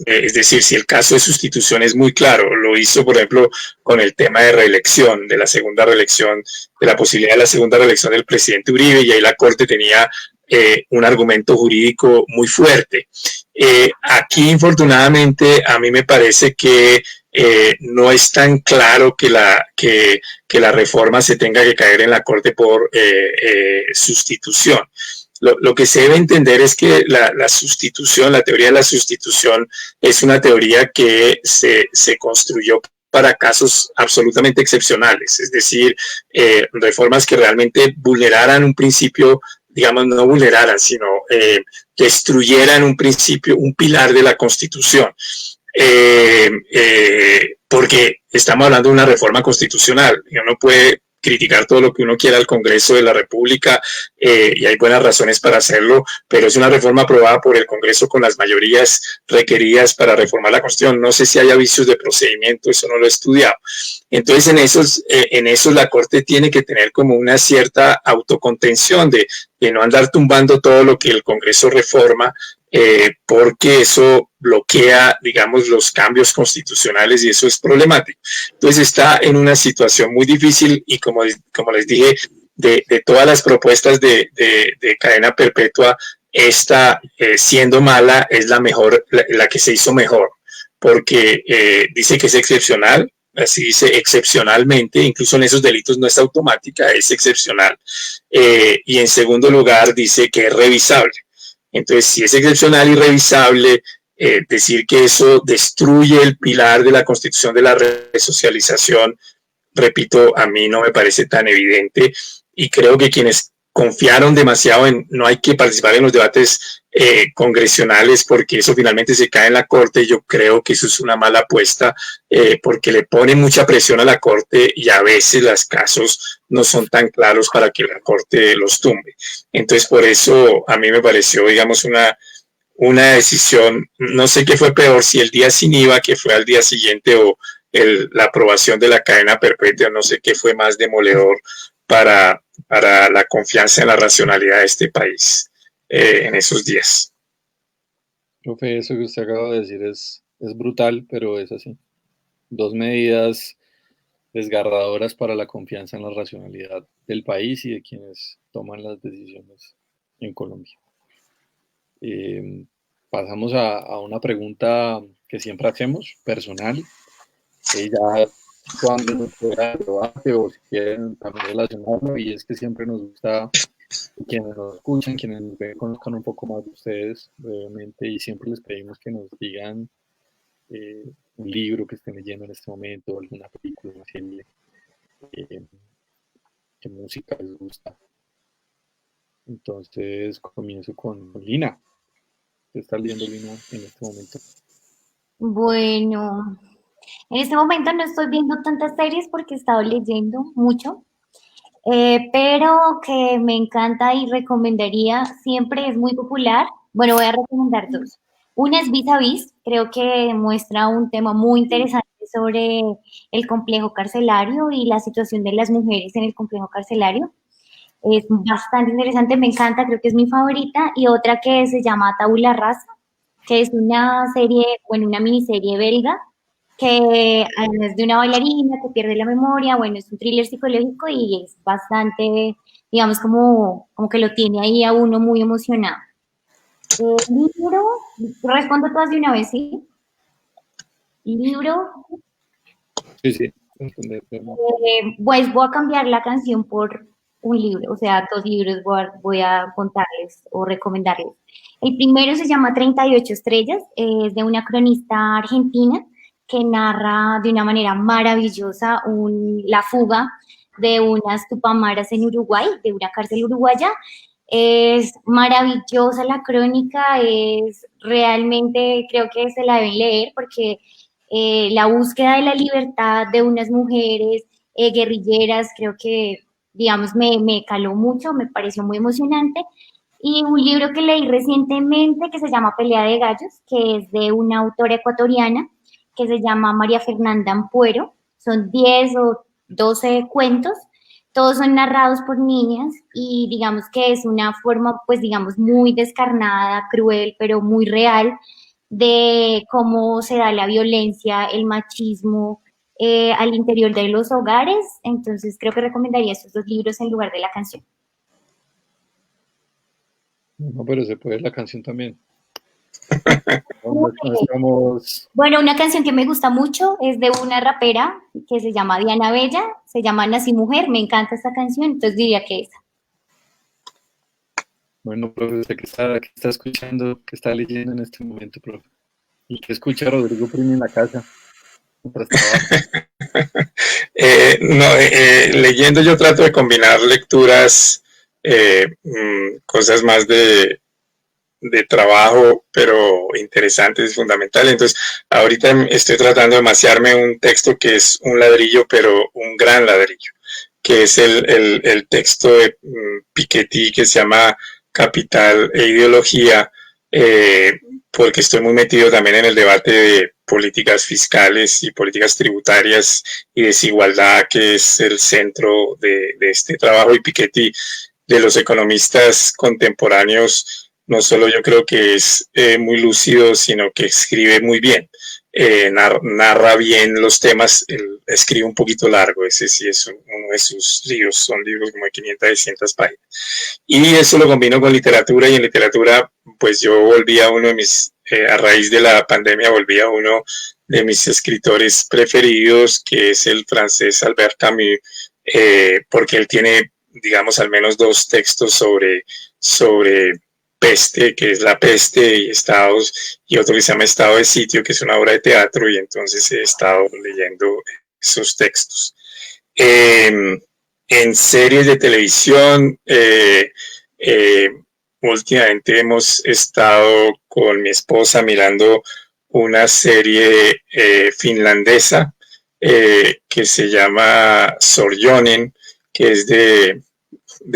Es decir, si el caso de sustitución es muy claro. Lo hizo, por ejemplo, con el tema de reelección, de la segunda reelección, de la posibilidad de la segunda reelección del presidente Uribe, y ahí la Corte tenía un argumento jurídico muy fuerte. Aquí, infortunadamente, a mí me parece que no es tan claro que la reforma se tenga que caer en la Corte por sustitución. Lo que se debe entender es que la sustitución, la teoría de la sustitución, es una teoría que se construyó para casos absolutamente excepcionales, es decir, reformas que realmente vulneraran un principio, digamos, no vulneraran, sino destruyeran un principio, un pilar de la Constitución. Porque estamos hablando de una reforma constitucional, uno puede criticar todo lo que uno quiera al Congreso de la República, y hay buenas razones para hacerlo, pero es una reforma aprobada por el Congreso con las mayorías requeridas para reformar la Constitución. No sé si haya vicios de procedimiento, eso no lo he estudiado. Entonces, en esos la Corte tiene que tener como una cierta autocontención de no andar tumbando todo lo que el Congreso reforma, porque eso bloquea, digamos, los cambios constitucionales, y eso es problemático. Entonces está en una situación muy difícil, y como les dije, de todas las propuestas de cadena perpetua, esta, siendo mala, es la mejor, la que se hizo mejor, porque dice que es excepcional, así dice excepcionalmente, incluso en esos delitos no es automática, es excepcional. Y en segundo lugar dice que es revisable. Entonces, si es excepcional y revisable, decir que eso destruye el pilar de la constitución de la resocialización, repito, a mí no me parece tan evidente, y creo que quienes confiaron demasiado en no hay que participar en los debates congresionales porque eso finalmente se cae en la Corte. Yo creo que eso es una mala apuesta porque le pone mucha presión a la Corte y a veces los casos no son tan claros para que la Corte los tumbe. Entonces, por eso a mí me pareció, digamos, una decisión, no sé qué fue peor, si el día sin IVA, que fue al día siguiente, o la aprobación de la cadena perpetua, no sé qué fue más demoledor para la confianza en la racionalidad de este país en esos días. Profe, eso que usted acaba de decir es brutal, pero es así. 2 medidas desgarradoras para la confianza en la racionalidad del país y de quienes toman las decisiones en Colombia. Pasamos a una pregunta que siempre hacemos, personal. Ya cuando nos fuera el debate o si quieren también relacionarlo, y es que siempre nos gusta que quienes nos escuchan, quienes nos ven, conozcan un poco más de ustedes brevemente, y siempre les pedimos que nos digan un libro que estén leyendo en este momento, alguna película, una serie, qué música les gusta. Entonces comienzo con Lina. ¿Qué está leyendo, Lina, en este momento? Bueno, en este momento no estoy viendo tantas series porque he estado leyendo mucho, pero que me encanta y recomendaría, siempre es muy popular. Bueno, voy a recomendar 2. Una es Vis a Vis, creo que muestra un tema muy interesante sobre el complejo carcelario y la situación de las mujeres en el complejo carcelario. Es bastante interesante, me encanta, creo que es mi favorita. Y otra que se llama Tabula Rasa, que es una serie, bueno, una miniserie belga, que es de una bailarina que pierde la memoria. Bueno, es un thriller psicológico y es bastante, digamos, como que lo tiene ahí a uno muy emocionado. Libro, respondo todas de una vez, ¿sí? Libro. Sí. Pues voy a cambiar la canción por un libro, o sea, 2 libros voy a contarles o recomendarles. El primero se llama 38 estrellas, es de una cronista argentina que narra de una manera maravillosa la fuga de unas tupamaras en Uruguay, de una cárcel uruguaya. Es maravillosa la crónica, es realmente, creo que se la deben leer porque la búsqueda de la libertad de unas mujeres guerrilleras, creo que, digamos, me caló mucho, me pareció muy emocionante. Y un libro que leí recientemente que se llama Pelea de Gallos, que es de una autora ecuatoriana que se llama María Fernanda Ampuero. Son 10 o 12 cuentos, todos son narrados por niñas y digamos que es una forma, pues digamos, muy descarnada, cruel, pero muy real de cómo se da la violencia, el machismo al interior de los hogares. Entonces creo que recomendaría estos 2 libros en lugar de la canción. No, pero se puede la canción también. Bueno, una canción que me gusta mucho es de una rapera que se llama Diana Bella, se llama Nací Mujer, me encanta esta canción, entonces diría que esa. Bueno, profe, usted que está escuchando, que está leyendo en este momento, profe, y que escucha a Rodrigo Primi en la casa, mientras trabaja. Leyendo yo trato de combinar lecturas, cosas más de trabajo, pero interesantes y fundamentales. Entonces, ahorita estoy tratando de maciarme un texto que es un ladrillo, pero un gran ladrillo, que es el texto de Piketty que se llama Capital e Ideología, porque estoy muy metido también en el debate de políticas fiscales y políticas tributarias y desigualdad, que es el centro de este trabajo. Y Piketty, de los economistas contemporáneos, no solo yo creo que es muy lúcido, sino que escribe muy bien, narra bien los temas, escribe un poquito largo, ese sí es uno uno de sus libros. Son libros como de 500, 600 páginas. Y eso lo combino con literatura, y en literatura, pues yo volví a uno de mis, a raíz de la pandemia, volví a uno de mis escritores preferidos, que es el francés Albert Camus, porque él tiene, digamos, al menos 2 textos sobre peste, que es La peste y estados, y otro que se llama Estado de sitio, que es una obra de teatro, y entonces he estado leyendo esos textos. En series de televisión, últimamente hemos estado con mi esposa mirando una serie finlandesa que se llama Sorjonen, que es de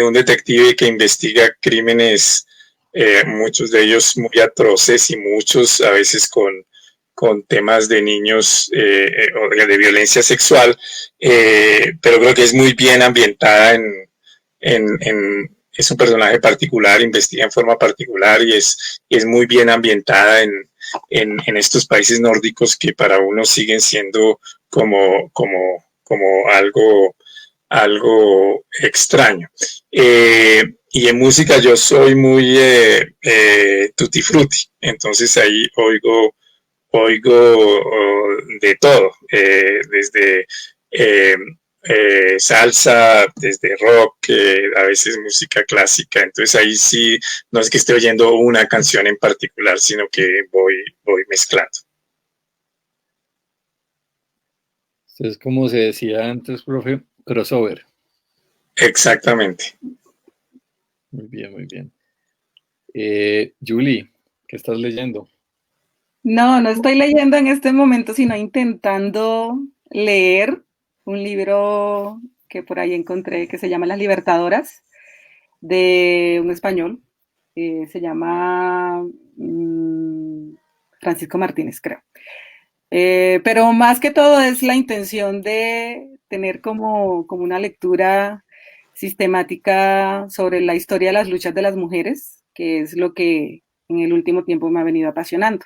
un detective que investiga crímenes, muchos de ellos muy atroces y muchos a veces con temas de niños, de violencia sexual, pero creo que es muy bien ambientada es un personaje particular, investiga en forma particular, y es muy bien ambientada en estos países nórdicos que para uno siguen siendo como algo extraño. Y en música yo soy muy tutti frutti, entonces ahí oigo de todo, desde salsa, desde rock, a veces música clásica. Entonces ahí sí, no es que esté oyendo una canción en particular, sino que voy mezclando. Es como se decía antes, profe, crossover. Exactamente. Muy bien, muy bien. Julie, ¿qué estás leyendo? No, no estoy leyendo en este momento, sino intentando leer un libro que por ahí encontré que se llama Las Libertadoras, de un español. Se llama Francisco Martínez, creo. Pero más que todo es la intención de tener como una lectura sistemática sobre la historia de las luchas de las mujeres, que es lo que en el último tiempo me ha venido apasionando.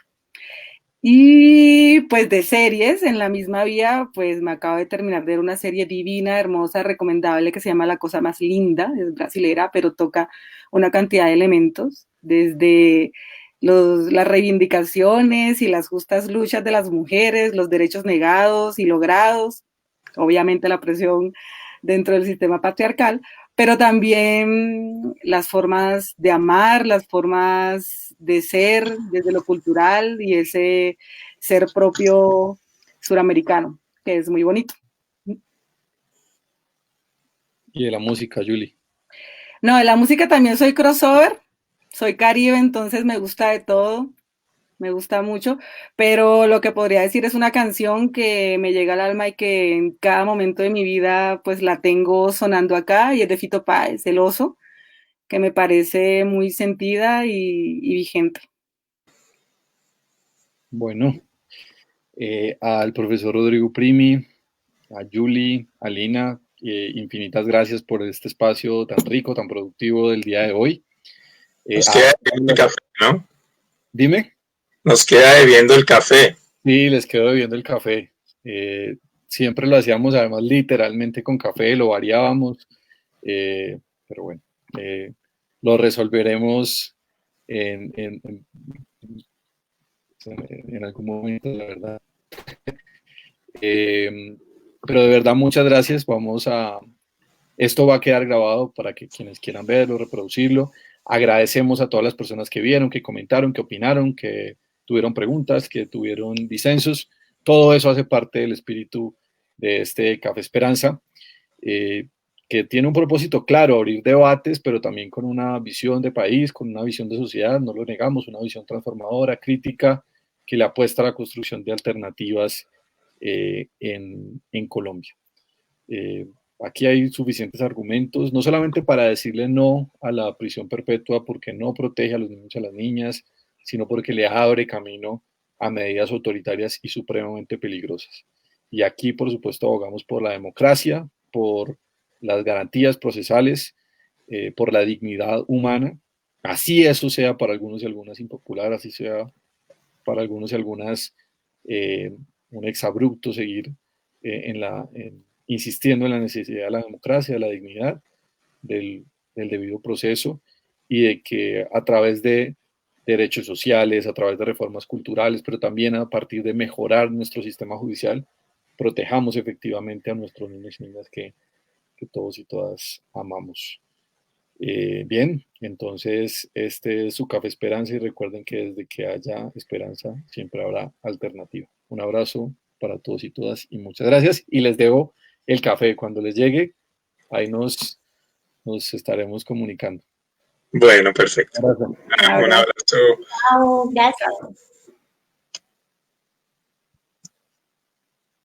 Y pues de series, en la misma vía, pues me acabo de terminar de ver una serie divina, hermosa, recomendable, que se llama La cosa más linda, es brasilera, pero toca una cantidad de elementos, desde las reivindicaciones y las justas luchas de las mujeres, los derechos negados y logrados, obviamente la presión dentro del sistema patriarcal, pero también las formas de amar, las formas de ser desde lo cultural y ese ser propio suramericano, que es muy bonito. Y de la música, Julie. No, de la música también soy crossover, soy Caribe, entonces me gusta de todo, me gusta mucho, pero lo que podría decir es una canción que me llega al alma y que en cada momento de mi vida pues la tengo sonando acá, y es de Fito Páez, El Oso, que me parece muy sentida y vigente. Bueno, al profesor Rodrigo Primi, a Julie, a Lina, infinitas gracias por este espacio tan rico, tan productivo del día de hoy. Nos queda debiendo el café, ¿no? Dime. Nos queda debiendo el café. Sí, les quedo debiendo el café. Siempre lo hacíamos además literalmente con café, lo variábamos, pero bueno, lo resolveremos en algún momento, la verdad. Pero de verdad, muchas gracias. Esto va a quedar grabado para que quienes quieran verlo, reproducirlo. Agradecemos a todas las personas que vieron, que comentaron, que opinaron, que tuvieron preguntas, que tuvieron disensos. Todo eso hace parte del espíritu de este Café Esperanza, que tiene un propósito claro, abrir debates, pero también con una visión de país, con una visión de sociedad, no lo negamos, una visión transformadora, crítica, que le apuesta a la construcción de alternativas en Colombia. Aquí hay suficientes argumentos, no solamente para decirle no a la prisión perpetua porque no protege a los niños y a las niñas, sino porque le abre camino a medidas autoritarias y supremamente peligrosas. Y aquí, por supuesto, abogamos por la democracia, por las garantías procesales, por la dignidad humana. Así eso sea para algunos y algunas impopular, así sea para algunos y algunas un exabrupto seguir en insistiendo en la necesidad de la democracia, de la dignidad, del debido proceso, y de que a través de derechos sociales, a través de reformas culturales, pero también a partir de mejorar nuestro sistema judicial, protejamos efectivamente a nuestros niños y niñas que todos y todas amamos. Bien, entonces este es su Café Esperanza, y recuerden que desde que haya esperanza siempre habrá alternativa. Un abrazo para todos y todas y muchas gracias, y les debo el café cuando les llegue, ahí nos estaremos comunicando. Bueno, perfecto. Un abrazo. Un abrazo. Chao, gracias.